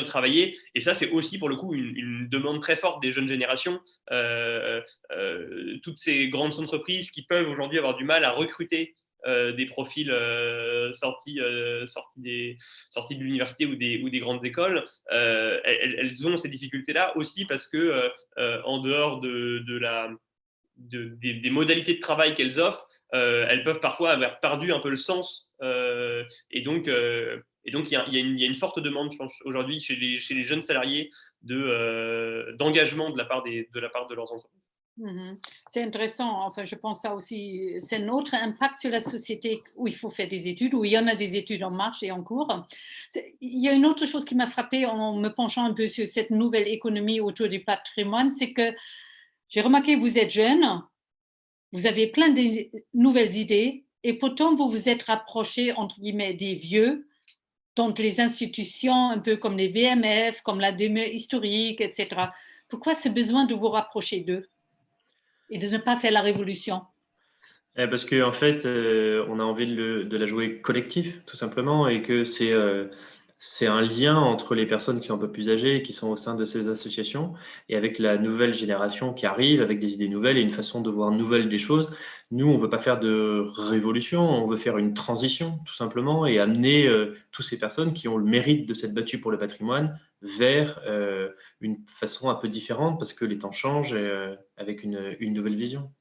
travailler. Et ça, c'est aussi pour le coup une demande très forte des jeunes générations. Toutes ces grandes entreprises qui peuvent aujourd'hui avoir du mal à recruter des profils sortis de l'université ou des grandes écoles, elles ont ces difficultés-là aussi parce que en dehors des modalités de travail qu'elles offrent, elles peuvent parfois avoir perdu un peu le sens. Et donc, il y a une forte demande, je pense, aujourd'hui chez les jeunes salariés d'engagement de la part de leurs entreprises. C'est intéressant. Enfin, je pense ça aussi, c'est notre impact sur la société où il faut faire des études, où il y en a des études en marche et en cours. Il y a une autre chose qui m'a frappée en me penchant un peu sur cette nouvelle économie autour du patrimoine, c'est que j'ai remarqué que vous êtes jeune, vous avez plein de nouvelles idées et pourtant vous vous êtes rapproché, entre guillemets, des vieux, dont les institutions, un peu comme les VMF, comme la demeure historique, etc. Pourquoi ce besoin de vous rapprocher d'eux et de ne pas faire la révolution? Parce qu'en fait, on a envie de la jouer collectif, tout simplement, et que c'est un lien entre les personnes qui sont un peu plus âgées et qui sont au sein de ces associations, et avec la nouvelle génération qui arrive, avec des idées nouvelles et une façon de voir nouvelle des choses. Nous, on veut pas faire de révolution, on veut faire une transition, tout simplement, et amener toutes ces personnes qui ont le mérite de s'être battues pour le patrimoine vers une façon un peu différente, parce que les temps changent, avec une nouvelle vision.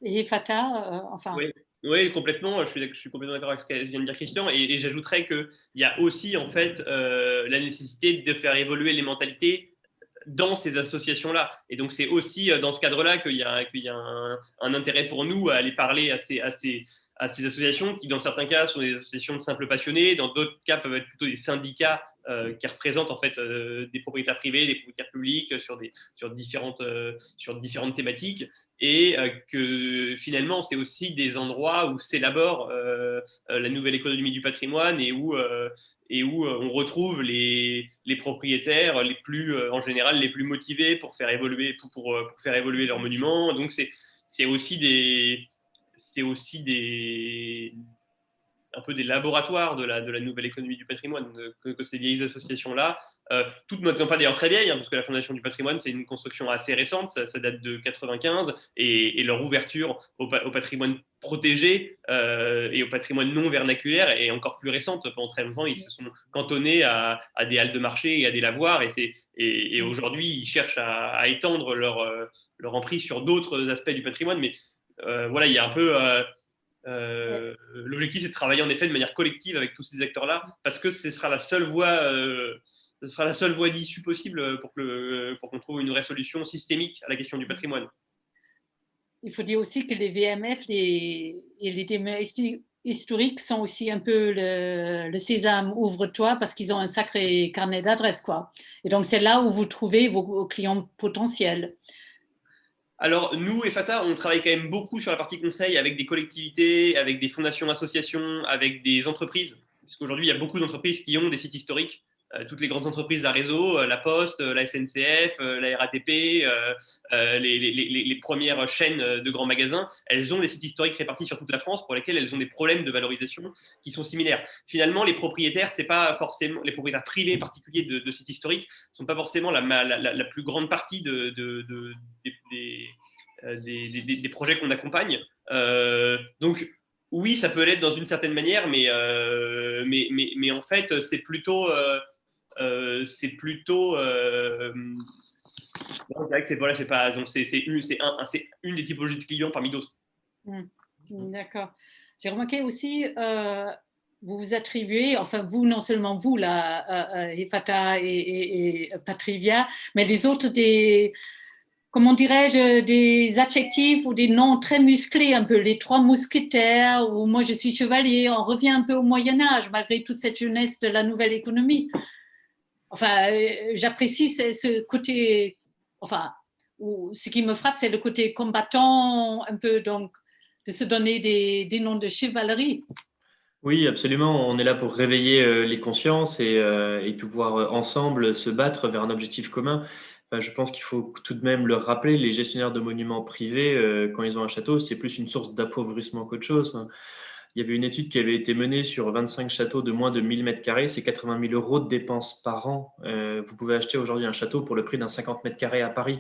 Et Fata, enfin, Oui, oui, complètement. Je suis complètement d'accord avec ce que vient de dire Christian. Et j'ajouterais qu'il y a aussi en fait la nécessité de faire évoluer les mentalités dans ces associations-là. Et donc, c'est aussi dans ce cadre-là qu'il y a un intérêt pour nous à aller parler à ces associations qui, dans certains cas, sont des associations de simples passionnés, dans d'autres cas, peuvent être plutôt des syndicats qui représentent en fait des propriétaires privés, des propriétaires publics sur différentes thématiques. Et que finalement, c'est aussi des endroits où s'élabore la nouvelle économie du patrimoine et où on retrouve les propriétaires en général les plus motivés pour faire évoluer leurs monuments. Donc c'est aussi un peu des laboratoires de la nouvelle économie du patrimoine que ces vieilles associations-là, toutes n'étant pas d'ailleurs très vieilles, parce que la Fondation du patrimoine, c'est une construction assez récente, ça date de 95, et leur ouverture au patrimoine protégé et au patrimoine non vernaculaire est encore plus récente. Pendant très longtemps, ils se sont cantonnés à des halles de marché et à des lavoirs, et aujourd'hui, ils cherchent à étendre leur emprise sur d'autres aspects du patrimoine, mais voilà, il y a un peu L'objectif, c'est de travailler en effet de manière collective avec tous ces acteurs-là, parce que ce sera la seule voie d'issue possible pour qu'on trouve une vraie solution systémique à la question du patrimoine. Il faut dire aussi que les VMF et les témoins historiques sont aussi un peu le sésame, ouvre-toi, parce qu'ils ont un sacré carnet d'adresses, quoi. Et donc, c'est là où vous trouvez vos clients potentiels. Alors, nous, EFATA, on travaille quand même beaucoup sur la partie conseil avec des collectivités, avec des fondations, associations, avec des entreprises. Parce qu'aujourd'hui, il y a beaucoup d'entreprises qui ont des sites historiques. Toutes les grandes entreprises à réseau, la Poste, la SNCF, la RATP, les premières chaînes de grands magasins, elles ont des sites historiques répartis sur toute la France pour lesquels elles ont des problèmes de valorisation qui sont similaires. Finalement, les propriétaires, c'est pas forcément les propriétaires privés particuliers de sites historiques, sont pas forcément la plus grande partie des projets qu'on accompagne. Donc oui, ça peut l'être dans une certaine manière, mais en fait, c'est plutôt c'est vrai que c'est une des typologies de clients parmi d'autres. D'accord. J'ai remarqué aussi, vous vous attribuez, enfin vous, non seulement vous, là, EFATA et Patrivia, mais les autres comment dirais-je, des adjectifs ou des noms très musclés, un peu les trois mousquetaires, ou moi je suis chevalier, on revient un peu au Moyen-Âge, malgré toute cette jeunesse de la nouvelle économie. Enfin, j'apprécie ce côté, enfin, ce qui me frappe, c'est le côté combattant, un peu, donc, de se donner des noms de chevalerie. Oui, absolument. On est là pour réveiller les consciences et pouvoir ensemble se battre vers un objectif commun. Enfin, je pense qu'il faut tout de même le rappeler, les gestionnaires de monuments privés, quand ils ont un château, c'est plus une source d'appauvrissement qu'autre chose. Enfin, il y avait une étude qui avait été menée sur 25 châteaux de moins de 1000 mètres carrés, c'est 80 000 euros de dépenses par an. Vous pouvez acheter aujourd'hui un château pour le prix d'un 50 mètres carrés à Paris.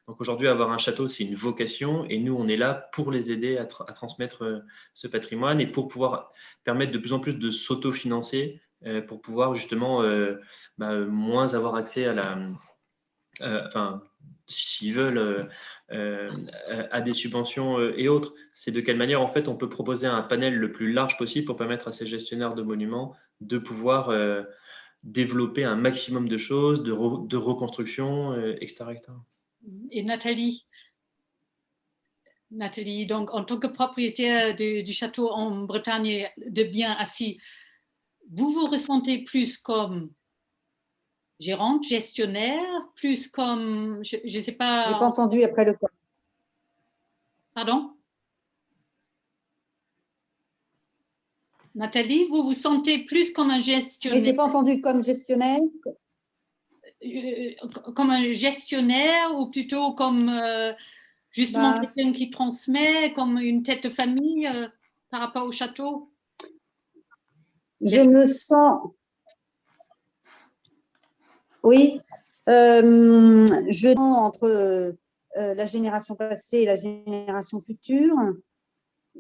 Donc aujourd'hui, avoir un château, c'est une vocation et nous, on est là pour les aider à transmettre ce patrimoine et pour pouvoir permettre de plus en plus de s'autofinancer pour pouvoir justement moins avoir accès à enfin, s'ils veulent, à des subventions et autres. C'est de quelle manière, en fait, on peut proposer un panel le plus large possible pour permettre à ces gestionnaires de monuments de pouvoir développer un maximum de choses, de reconstruction, etc., etc. Et Nathalie, donc en tant que propriétaire du château en Bretagne de biens assis, vous vous ressentez plus comme gérante, gestionnaire, plus comme, je ne sais pas. J'ai pas entendu après le quoi. Pardon? Nathalie, vous vous sentez plus comme un gestionnaire? Mais j'ai pas entendu comme gestionnaire. Comme un gestionnaire ou plutôt comme justement quelqu'un qui transmet, comme une tête de famille par rapport au château? Je me sens. Oui, je entre la génération passée et la génération future.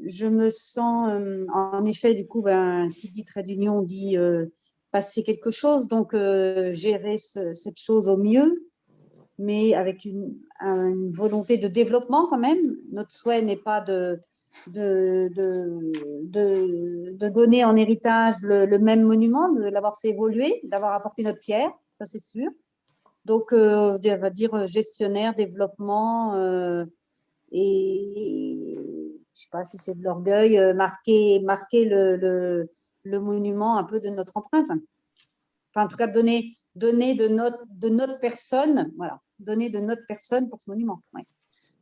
Je me sens, en effet, du coup, qui dit trait d'union dit passer quelque chose, donc gérer cette chose au mieux, mais avec une volonté de développement quand même. Notre souhait n'est pas de donner en héritage le même monument, de l'avoir fait évoluer, d'avoir apporté notre pierre, ça c'est sûr. Donc, on va dire gestionnaire, développement et je ne sais pas si c'est de l'orgueil, marquer le monument un peu de notre empreinte. Enfin, en tout cas, donner de notre personne, voilà, donner de notre personne pour ce monument. Ouais.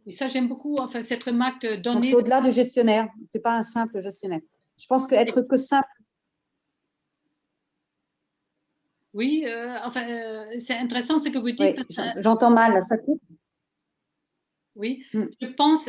Et ça, j'aime beaucoup, enfin, cette remarque de donner. Donc, c'est au-delà du gestionnaire, ce n'est pas un simple gestionnaire. Je pense qu'être que simple. Oui, c'est intéressant ce que vous dites. Oui, j'entends mal, ça coupe. Oui, je pense,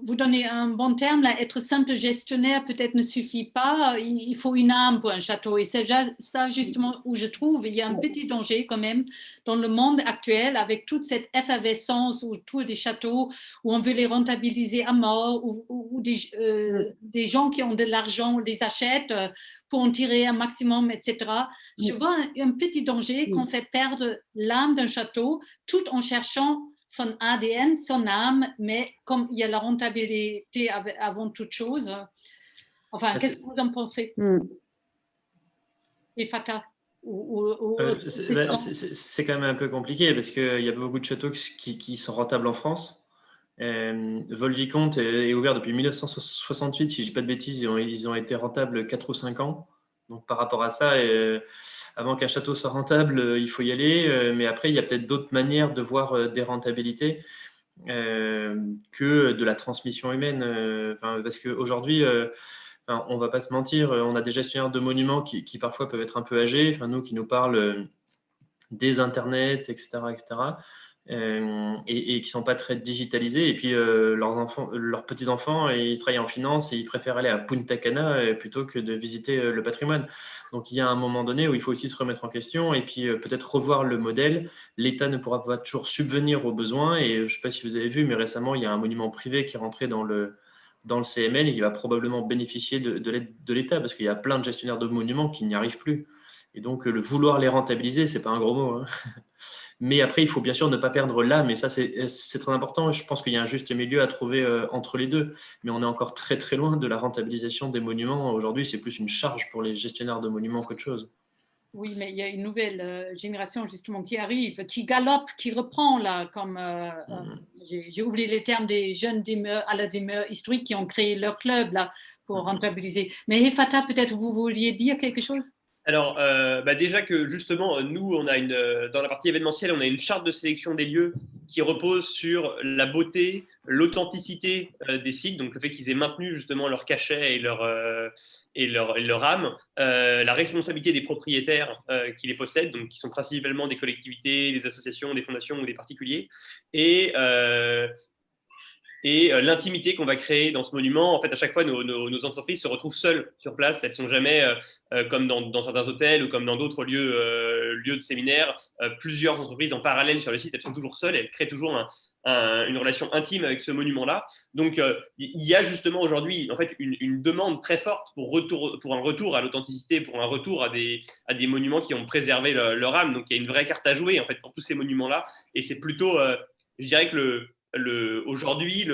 vous donnez un bon terme, là, être simple gestionnaire peut-être ne suffit pas, il faut une âme pour un château. Et c'est ça justement où je trouve, il y a un petit danger quand même dans le monde actuel avec toute cette effervescence autour des châteaux où on veut les rentabiliser à mort, ou des gens qui ont de l'argent les achètent pour en tirer un maximum, etc. Je vois un petit danger qu'on fait perdre l'âme d'un château tout en cherchant son ADN, son âme, mais comme il y a la rentabilité avant toute chose, Enfin, qu'est-ce que vous en pensez? Et Fata c'est quand même un peu compliqué parce qu'il y a beaucoup de châteaux qui sont rentables en France. Volvicomte est ouvert depuis 1968, si je ne dis pas de bêtises, ils ont été rentables 4 ou 5 ans. Donc par rapport à ça, avant qu'un château soit rentable, il faut y aller. Mais après, il y a peut-être d'autres manières de voir des rentabilités que de la transmission humaine. Parce qu'aujourd'hui, on ne va pas se mentir, on a des gestionnaires de monuments qui parfois peuvent être un peu âgés, nous qui nous parlent des internets, etc., etc., et qui ne sont pas très digitalisés. Et puis leurs petits-enfants, ils travaillent en finance et ils préfèrent aller à Punta Cana plutôt que de visiter le patrimoine. Donc il y a un moment donné où il faut aussi se remettre en question et puis peut-être revoir le modèle. L'État ne pourra pas toujours subvenir aux besoins. Et je ne sais pas si vous avez vu, mais récemment, il y a un monument privé qui est rentré dans le CMN et qui va probablement bénéficier de l'aide de l'État parce qu'il y a plein de gestionnaires de monuments qui n'y arrivent plus. Et donc, le vouloir les rentabiliser, ce n'est pas un gros mot. Hein. Mais après, il faut bien sûr ne pas perdre l'âme. Et ça, c'est très important. Je pense qu'il y a un juste milieu à trouver entre les deux. Mais on est encore très, très loin de la rentabilisation des monuments. Aujourd'hui, c'est plus une charge pour les gestionnaires de monuments qu'autre chose. Oui, mais il y a une nouvelle génération justement qui arrive, qui galope, qui reprend là, comme j'ai oublié les termes des jeunes à la demeure historique qui ont créé leur club là pour rentabiliser. Mais Hefata, peut-être vous vouliez dire quelque chose? Alors, déjà que justement, nous, on a dans la partie événementielle, on a une charte de sélection des lieux qui repose sur la beauté, l'authenticité des sites, donc le fait qu'ils aient maintenu justement leur cachet et leur âme, la responsabilité des propriétaires qui les possèdent, donc qui sont principalement des collectivités, des associations, des fondations ou des particuliers, et l'intimité qu'on va créer dans ce monument. En fait, à chaque fois, nos entreprises se retrouvent seules sur place. Elles ne sont jamais, comme dans certains hôtels ou comme dans d'autres lieux de séminaire, plusieurs entreprises en parallèle sur le site. Elles sont toujours seules. Elles créent toujours une relation intime avec ce monument-là. Donc, il y a justement aujourd'hui en fait, une demande très forte pour un retour à l'authenticité, pour un retour à des monuments qui ont préservé leur âme. Donc, il y a une vraie carte à jouer en fait, pour tous ces monuments-là. Et c'est plutôt, je dirais que aujourd'hui,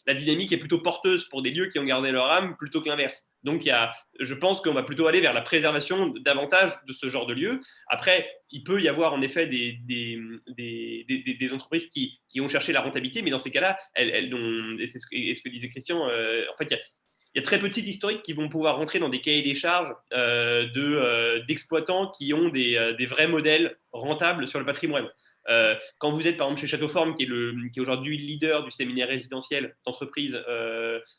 la dynamique est plutôt porteuse pour des lieux qui ont gardé leur âme plutôt que l'inverse. Donc, je pense qu'on va plutôt aller vers la préservation davantage de ce genre de lieux. Après, il peut y avoir en effet des entreprises qui ont cherché la rentabilité, mais dans ces cas-là, et c'est ce que disait Christian, en fait, il y a très peu de sites historiques qui vont pouvoir rentrer dans des cahiers des charges d'exploitants qui ont des vrais modèles rentables sur le patrimoine. Quand vous êtes par exemple chez Château Forme, qui est aujourd'hui le leader du séminaire résidentiel d'entreprise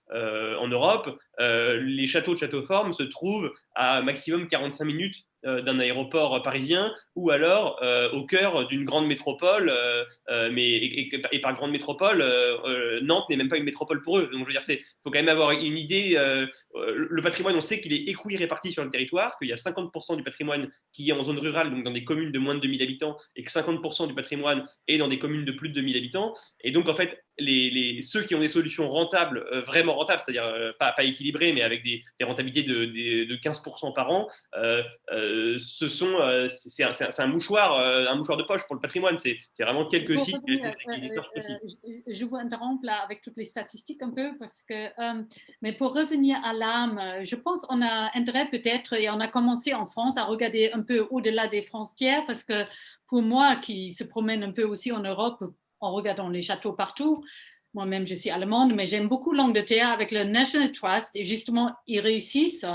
en Europe, les châteaux de Château Forme se trouvent à maximum 45 minutes d'un aéroport parisien ou alors au cœur d'une grande métropole, et par grande métropole, Nantes n'est même pas une métropole pour eux. Donc je veux dire, faut quand même avoir une idée. Le patrimoine, on sait qu'il est équiréparti sur le territoire, qu'il y a 50% du patrimoine qui est en zone rurale, donc dans des communes de moins de 2000 habitants, et que 50% du patrimoine est dans des communes de plus de 2000 habitants. Et donc en fait, ceux qui ont des solutions rentables, vraiment rentables, c'est-à-dire pas équilibrées, mais avec des rentabilités de 15% par an, c'est un mouchoir de poche pour le patrimoine. C'est vraiment quelques sites. Je vous interromps là avec toutes les statistiques un peu mais pour revenir à l'âme, je pense qu'on a intérêt peut-être, et on a commencé en France à regarder un peu au-delà des frontières, parce que pour moi qui se promène un peu aussi en Europe en regardant les châteaux partout, moi-même je suis allemande, mais j'aime beaucoup l'Angleterre avec le National Trust, et justement ils réussissent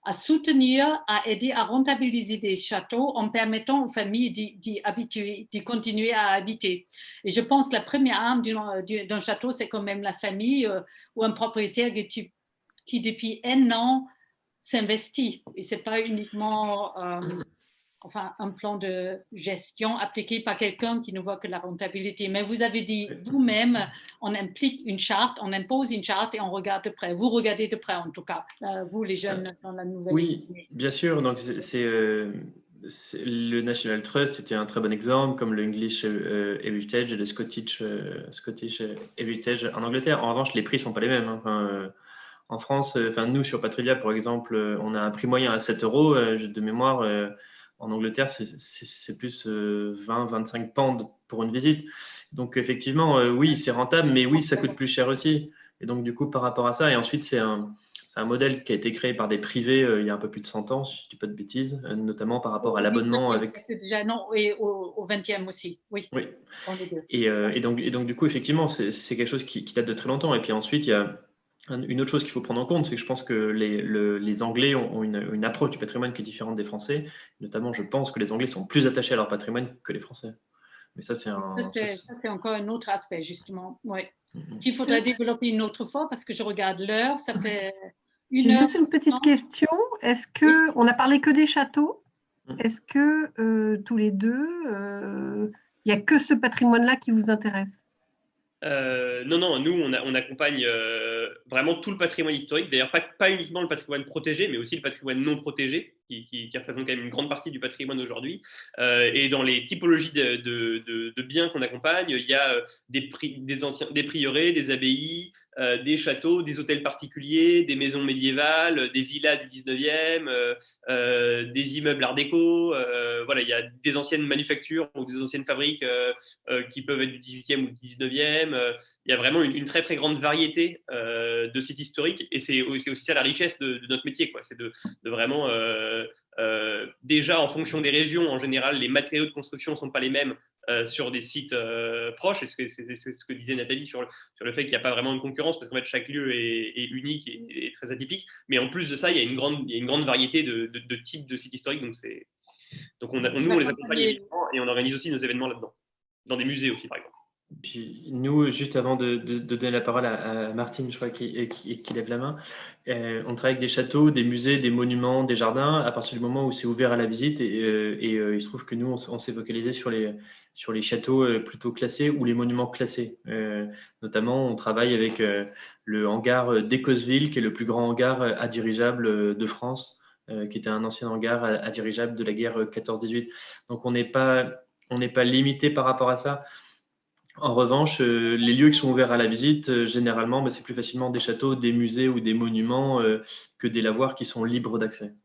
à soutenir, à aider à rentabiliser des châteaux en permettant aux familles d'y continuer à habiter. Et je pense que la première âme d'un château, c'est quand même la famille ou un propriétaire qui depuis un an s'investit. Et ce n'est pas uniquement un plan de gestion appliqué par quelqu'un qui ne voit que la rentabilité. Mais vous avez dit vous-même, on implique une charte, on impose une charte et on regarde de près. Vous regardez de près en tout cas, vous les jeunes dans la nouvelle. Oui, bien sûr. Donc le National Trust était un très bon exemple, comme le English Heritage et le Scottish Heritage en Angleterre. En revanche, les prix ne sont pas les mêmes. Hein. En France, nous sur Patrilia, par exemple, on a un prix moyen à 7 euros de mémoire. En Angleterre, c'est plus 20-25 pounds pour une visite. Donc, effectivement, oui, c'est rentable, mais oui, ça coûte plus cher aussi. Et donc, du coup, par rapport à ça, et ensuite, c'est un modèle qui a été créé par des privés il y a un peu plus de 100 ans, si je ne dis pas de bêtises, notamment par rapport à l'abonnement avec… Déjà, non, et au 20e aussi, oui. Oui. Et donc, du coup, effectivement, c'est quelque chose qui date de très longtemps. Et puis ensuite, il y a une autre chose qu'il faut prendre en compte, c'est que je pense que les Anglais ont une approche du patrimoine qui est différente des Français. Notamment, je pense que les Anglais sont plus attachés à leur patrimoine que les Français. Mais ça, c'est encore un autre aspect, justement. Oui. Qu'il faudrait développer une autre fois parce que je regarde l'heure, ça fait une heure. Juste une petite question. Est-ce que on n'a parlé que des châteaux? Est-ce que tous les deux, il n'y a que ce patrimoine-là qui vous intéresse? Non, nous, on accompagne vraiment tout le patrimoine historique, d'ailleurs pas uniquement le patrimoine protégé, mais aussi le patrimoine non protégé, qui représente quand même une grande partie du patrimoine aujourd'hui. Et dans les typologies de biens qu'on accompagne, il y a des prieurés, des abbayes, des châteaux, des hôtels particuliers, des maisons médiévales, des villas du 19e, des immeubles art déco. Voilà, il y a des anciennes manufactures ou des anciennes fabriques qui peuvent être du 18e ou du 19e. Il y a vraiment une très très grande variété de sites historiques et c'est aussi ça la richesse de notre métier, quoi. C'est de vraiment déjà en fonction des régions, en général, les matériaux de construction ne sont pas les mêmes sur des sites proches. Et c'est ce que disait Nathalie sur le fait qu'il n'y a pas vraiment de concurrence parce qu'en fait chaque lieu est unique et très atypique. Mais en plus de ça, il y a une grande variété de types de sites historiques. Donc nous, on les accompagne évidemment et on organise aussi nos événements là-dedans, dans des musées aussi, par exemple. Puis nous, juste avant de donner la parole à Martine, je crois, qui lève la main, on travaille avec des châteaux, des musées, des monuments, des jardins, à partir du moment où c'est ouvert à la visite. Et il se trouve que nous, on s'est focalisé sur les châteaux plutôt classés ou les monuments classés. Notamment, on travaille avec le hangar d'Écosville, qui est le plus grand hangar à dirigeable de France, qui était un ancien hangar à dirigeable de la guerre 14-18. Donc, on n'est pas limité par rapport à ça. En revanche, les lieux qui sont ouverts à la visite, généralement, c'est plus facilement des châteaux, des musées ou des monuments que des lavoirs qui sont libres d'accès.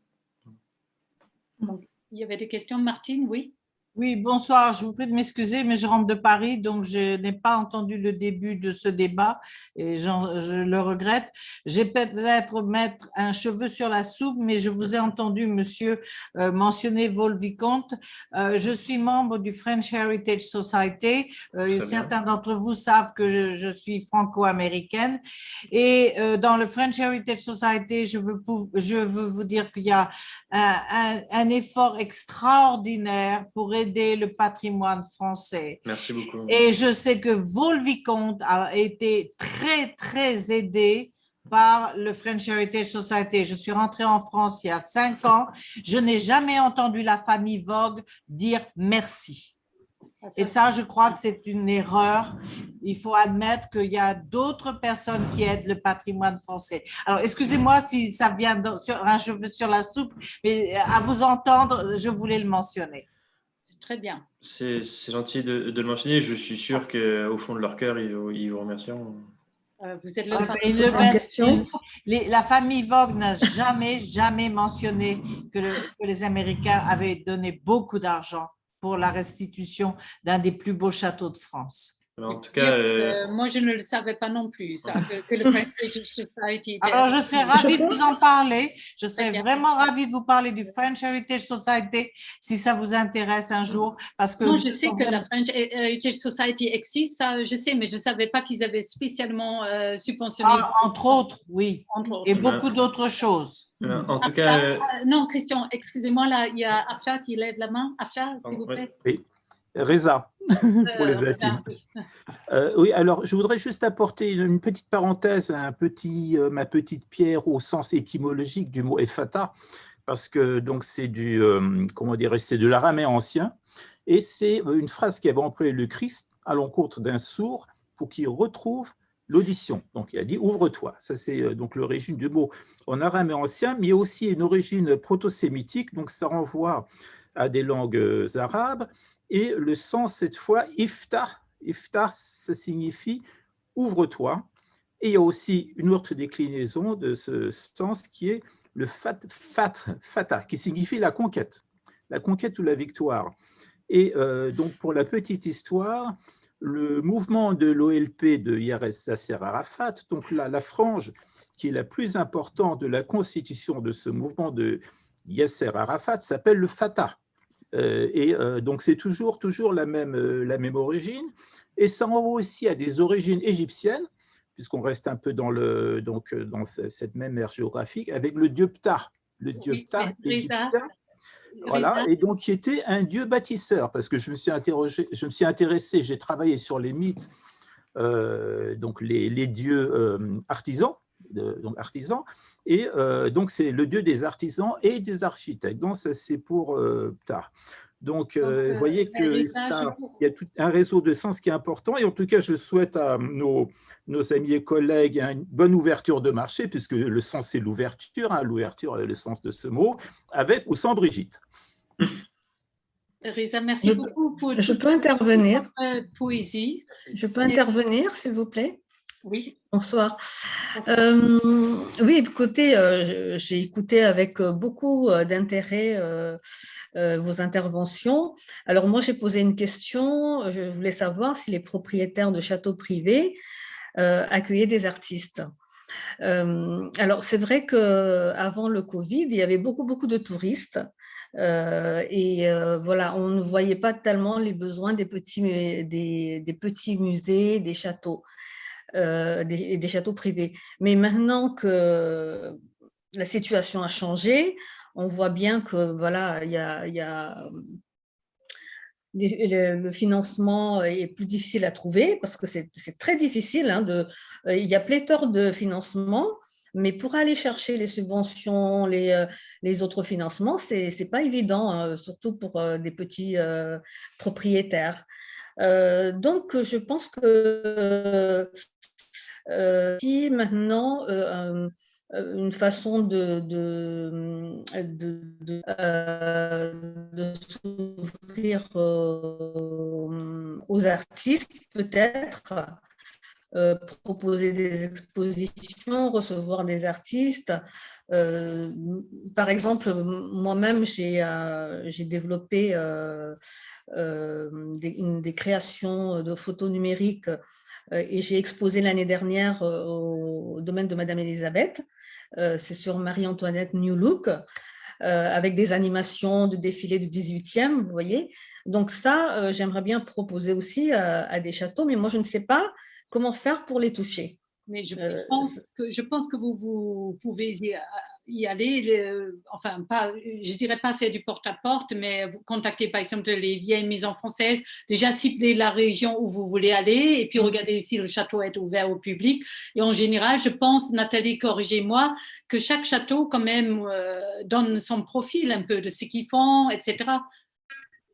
Il y avait des questions, Martine, oui? Oui, bonsoir. Je vous prie de m'excuser, mais je rentre de Paris, donc je n'ai pas entendu le début de ce débat et je le regrette. J'ai peut-être mettre un cheveu sur la soupe, mais je vous ai entendu, monsieur, mentionner Vaux-le-Vicomte. Je suis membre du French Heritage Society. Certains d'entre vous savent que je suis franco-américaine. Et dans le French Heritage Society, je veux vous dire qu'il y a un effort extraordinaire pour aider le patrimoine français. Merci beaucoup. Et je sais que Vaux-le-Vicomte a été très, très aidé par le French Heritage Society. Je suis rentrée en France il y a 5 ans. Je n'ai jamais entendu la famille Vogue dire merci. Et ça, je crois que c'est une erreur. Il faut admettre qu'il y a d'autres personnes qui aident le patrimoine français. Alors, excusez-moi si ça vient sur un cheveu sur la soupe, mais à vous entendre, je voulais le mentionner. C'est très bien. C'est gentil de le mentionner. Je suis sûr qu'au fond de leur cœur, ils vous remercieront. Vous êtes la famille Vogue n'a jamais mentionné que les Américains avaient donné beaucoup d'argent pour la restitution d'un des plus beaux châteaux de France. Alors, en tout cas, moi, je ne le savais pas non plus, ça, que le French Heritage Society était… Alors, je serais ravie de vous en parler. Je serais vraiment ravie de vous parler du French Heritage Society si ça vous intéresse un jour. Parce que non, je sais que la French Heritage Society existe, ça, je sais, mais je ne savais pas qu'ils avaient spécialement subventionné. Entre autres, oui. Et beaucoup d'autres choses. En tout cas… non, Christian, excusez-moi, là, il y a Afsha qui lève la main. Afsha, s'il vous plaît. Oui. Reza, pour les intimes. Oui, alors je voudrais juste apporter une petite parenthèse, ma petite pierre au sens étymologique du mot Ephata, parce que donc c'est c'est de l'araméen ancien, et c'est une phrase qu'avait employée le Christ à l'encontre d'un sourd pour qu'il retrouve l'audition. Donc il a dit ouvre-toi. Ça c'est donc l'origine du mot en araméen ancien, mais il y a aussi une origine proto-sémitique, donc ça renvoie à des langues arabes. Et le sens, cette fois, iftar. Iftar, ça signifie ouvre-toi. Et il y a aussi une autre déclinaison de ce sens qui est le fata, qui signifie la conquête ou la victoire. Et donc, pour la petite histoire, le mouvement de l'OLP de Yasser Arafat, donc la frange qui est la plus importante de la constitution de ce mouvement de Yasser Arafat s'appelle le Fatah. Donc c'est toujours la même origine, et ça renvoie aussi à des origines égyptiennes, puisqu'on reste un peu dans cette même ère géographique, avec le dieu Ptah, le dieu Ptah égyptien. Voilà, et donc qui était un dieu bâtisseur, parce que je me suis intéressé, j'ai travaillé sur les mythes, donc les dieux artisans, et donc c'est le dieu des artisans et des architectes. Donc ça c'est pour Ptah. Donc vous voyez qu'il y a tout un réseau de sens qui est important, et en tout cas je souhaite à nos amis et collègues une bonne ouverture de marché, puisque le sens c'est l'ouverture, l'ouverture est le sens de ce mot, avec ou sans Brigitte. Risa, merci beaucoup pour je peux intervenir. Poésie. Je peux intervenir, s'il vous plaît? Oui. Bonsoir. Oui, écoutez, j'ai écouté avec beaucoup d'intérêt vos interventions. Alors moi, j'ai posé une question. Je voulais savoir si les propriétaires de châteaux privés accueillaient des artistes. Alors, c'est vrai qu'avant le Covid, il y avait beaucoup de touristes. Voilà, on ne voyait pas tellement les besoins des petits musées, des châteaux. Des châteaux privés. Mais maintenant que la situation a changé, on voit bien que voilà, le financement est plus difficile à trouver, parce que c'est très difficile. Il y a pléthore de financements, mais pour aller chercher les subventions, les autres financements, c'est pas évident, surtout pour des petits propriétaires. Donc, je pense que si maintenant une façon de s'ouvrir aux artistes, peut-être, proposer des expositions, recevoir des artistes. Par exemple, moi-même, j'ai développé des créations de photos numériques, et j'ai exposé l'année dernière au domaine de Madame Elisabeth. C'est sur Marie-Antoinette New Look, avec des animations de défilé du 18e, vous voyez. Donc ça, j'aimerais bien proposer aussi à des châteaux, mais moi, je ne sais pas comment faire pour les toucher. Mais je pense que vous pouvez y aller, enfin, pas, je dirais pas faire du porte-à-porte, mais vous contacter par exemple les vieilles maisons françaises, déjà cibler la région où vous voulez aller, et puis regarder si le château est ouvert au public. Et en général, je pense, Nathalie, corrigez-moi, que chaque château quand même donne son profil un peu de ce qu'ils font, etc.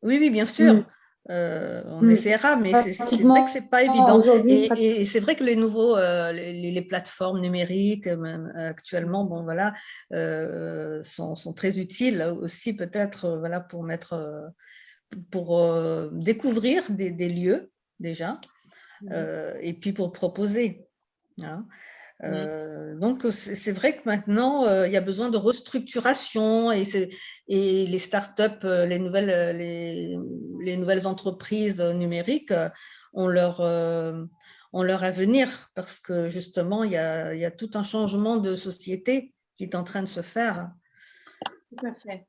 Oui, bien sûr. On essaiera, mais c'est vrai que c'est pas évident. Et c'est vrai que les nouveaux, les plateformes numériques, même actuellement, bon voilà, sont très utiles aussi, peut-être, voilà, pour découvrir des lieux déjà, et puis pour proposer. Hein. Donc, c'est vrai que maintenant, il y a besoin de restructuration, et les startups, les nouvelles entreprises numériques ont leur avenir, parce que justement, il y a tout un changement de société qui est en train de se faire. Tout à fait.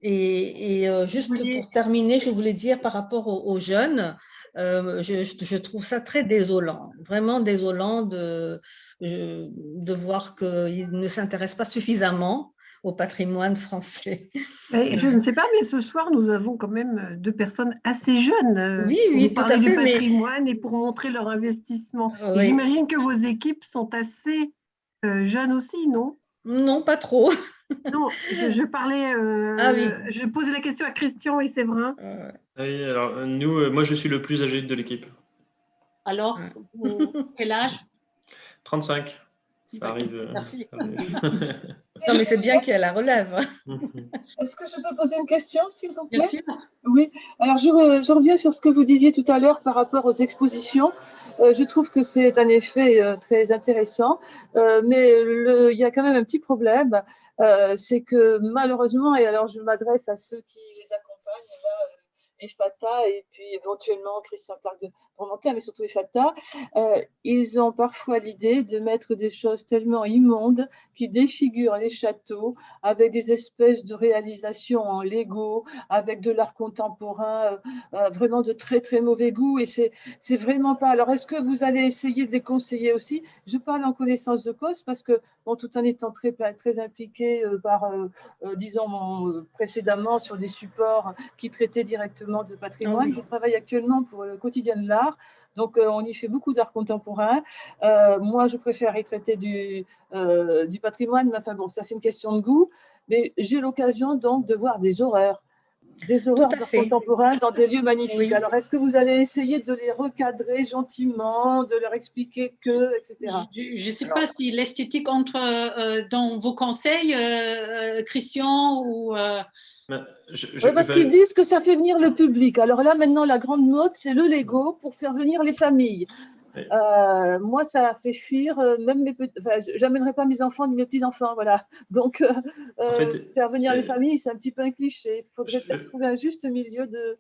Et juste pour terminer, je voulais dire par rapport aux jeunes, je trouve ça très désolant, vraiment désolant de voir qu'ils ne s'intéressent pas suffisamment au patrimoine français. Je ne sais pas, mais ce soir, nous avons quand même deux personnes assez jeunes oui, pour parler du patrimoine et pour montrer leur investissement. Oui. J'imagine que vos équipes sont assez jeunes aussi, non? Non, pas trop. Non, je parlais, je posais la question à Christian et Séverin. Oui, alors moi je suis le plus âgé de l'équipe. Alors, quel âge? 35. Ça arrive. Merci. Ça arrive. Non, mais c'est bien qu'il y a la relève. Est-ce que je peux poser une question, s'il vous plaît? Bien sûr. Oui. Alors, je reviens sur ce que vous disiez tout à l'heure par rapport aux expositions. Je trouve que c'est un effet très intéressant, mais il y a quand même un petit problème, c'est que malheureusement, et alors je m'adresse à ceux qui les accompagnent, là, Espata et puis éventuellement Christian Clark mais surtout EFATA, ils ont parfois l'idée de mettre des choses tellement immondes qui défigurent les châteaux avec des espèces de réalisations en Lego, avec de l'art contemporain, vraiment de très très mauvais goût, et c'est vraiment pas. Alors, est-ce que vous allez essayer de les conseiller aussi? Je parle en connaissance de cause parce que, bon, tout en étant très impliqué disons, précédemment sur des supports qui traitaient directement de patrimoine, je travaille actuellement pour le quotidien de l'art. Donc, on y fait beaucoup d'art contemporain. Moi, je préfère y traiter du patrimoine, mais enfin bon, ça c'est une question de goût. Mais j'ai l'occasion donc de voir des horreurs d'art contemporain dans des lieux magnifiques. Oui. Alors, est-ce que vous allez essayer de les recadrer gentiment, de leur expliquer que, etc. Je ne sais pas si l'esthétique entre dans vos conseils, Christian, ou… Oui, parce qu'ils disent que ça fait venir le public. Alors là, maintenant, la grande mode, c'est le Lego pour faire venir les familles. Oui. Moi, ça a fait fuir même mes petits… Enfin, j'amènerai pas mes enfants ni mes petits-enfants, voilà. Donc, en fait, faire venir les familles, c'est un petit peu un cliché. Il faudrait trouver un juste milieu de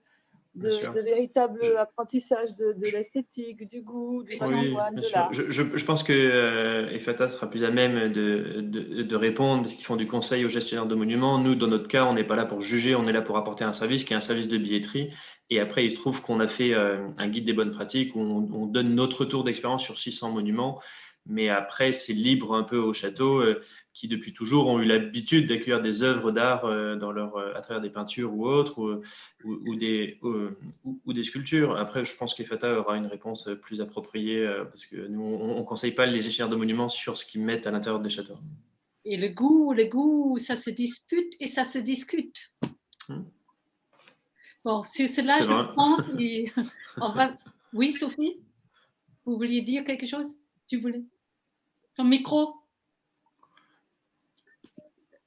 véritable apprentissage de l'esthétique, du goût, du patrimoine, de l'art. Je pense que EFATA sera plus à même de répondre parce qu'ils font du conseil aux gestionnaires de monuments. Nous, dans notre cas, on n'est pas là pour juger, on est là pour apporter un service qui est un service de billetterie. Et après, il se trouve qu'on a fait un guide des bonnes pratiques où on donne notre retour d'expérience sur 600 monuments. Mais après, c'est libre un peu aux châteaux qui, depuis toujours, ont eu l'habitude d'accueillir des œuvres d'art à travers des peintures ou autres, ou des sculptures. Après, je pense qu'EFATA aura une réponse plus appropriée parce que nous, on ne conseille pas les gestionnaires de monuments sur ce qu'ils mettent à l'intérieur des châteaux. Et le goût, ça se dispute et ça se discute. Bon, sur cela, je pense… Oui, Sophie, vous vouliez dire quelque chose? Tu voulais? Ton micro?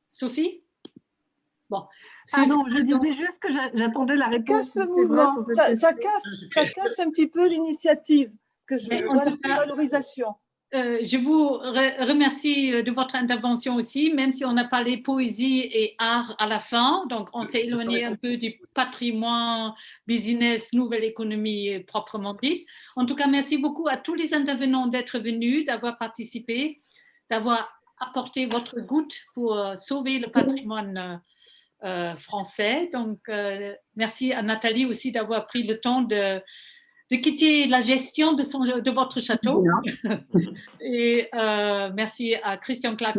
Sophie? Bon. Non, je disais juste que j'attendais la réponse. Ça casse un petit peu l'initiative que je vois, la valorisation. Je vous remercie de votre intervention aussi, même si on a parlé poésie et art à la fin. Donc, on s'est éloigné un peu du patrimoine, business, nouvelle économie proprement dit. En tout cas, merci beaucoup à tous les intervenants d'être venus, d'avoir participé, d'avoir apporté votre goutte pour sauver le patrimoine français. Donc, merci à Nathalie aussi d'avoir pris le temps de quitter la gestion de votre château. Et merci à Christian Clark.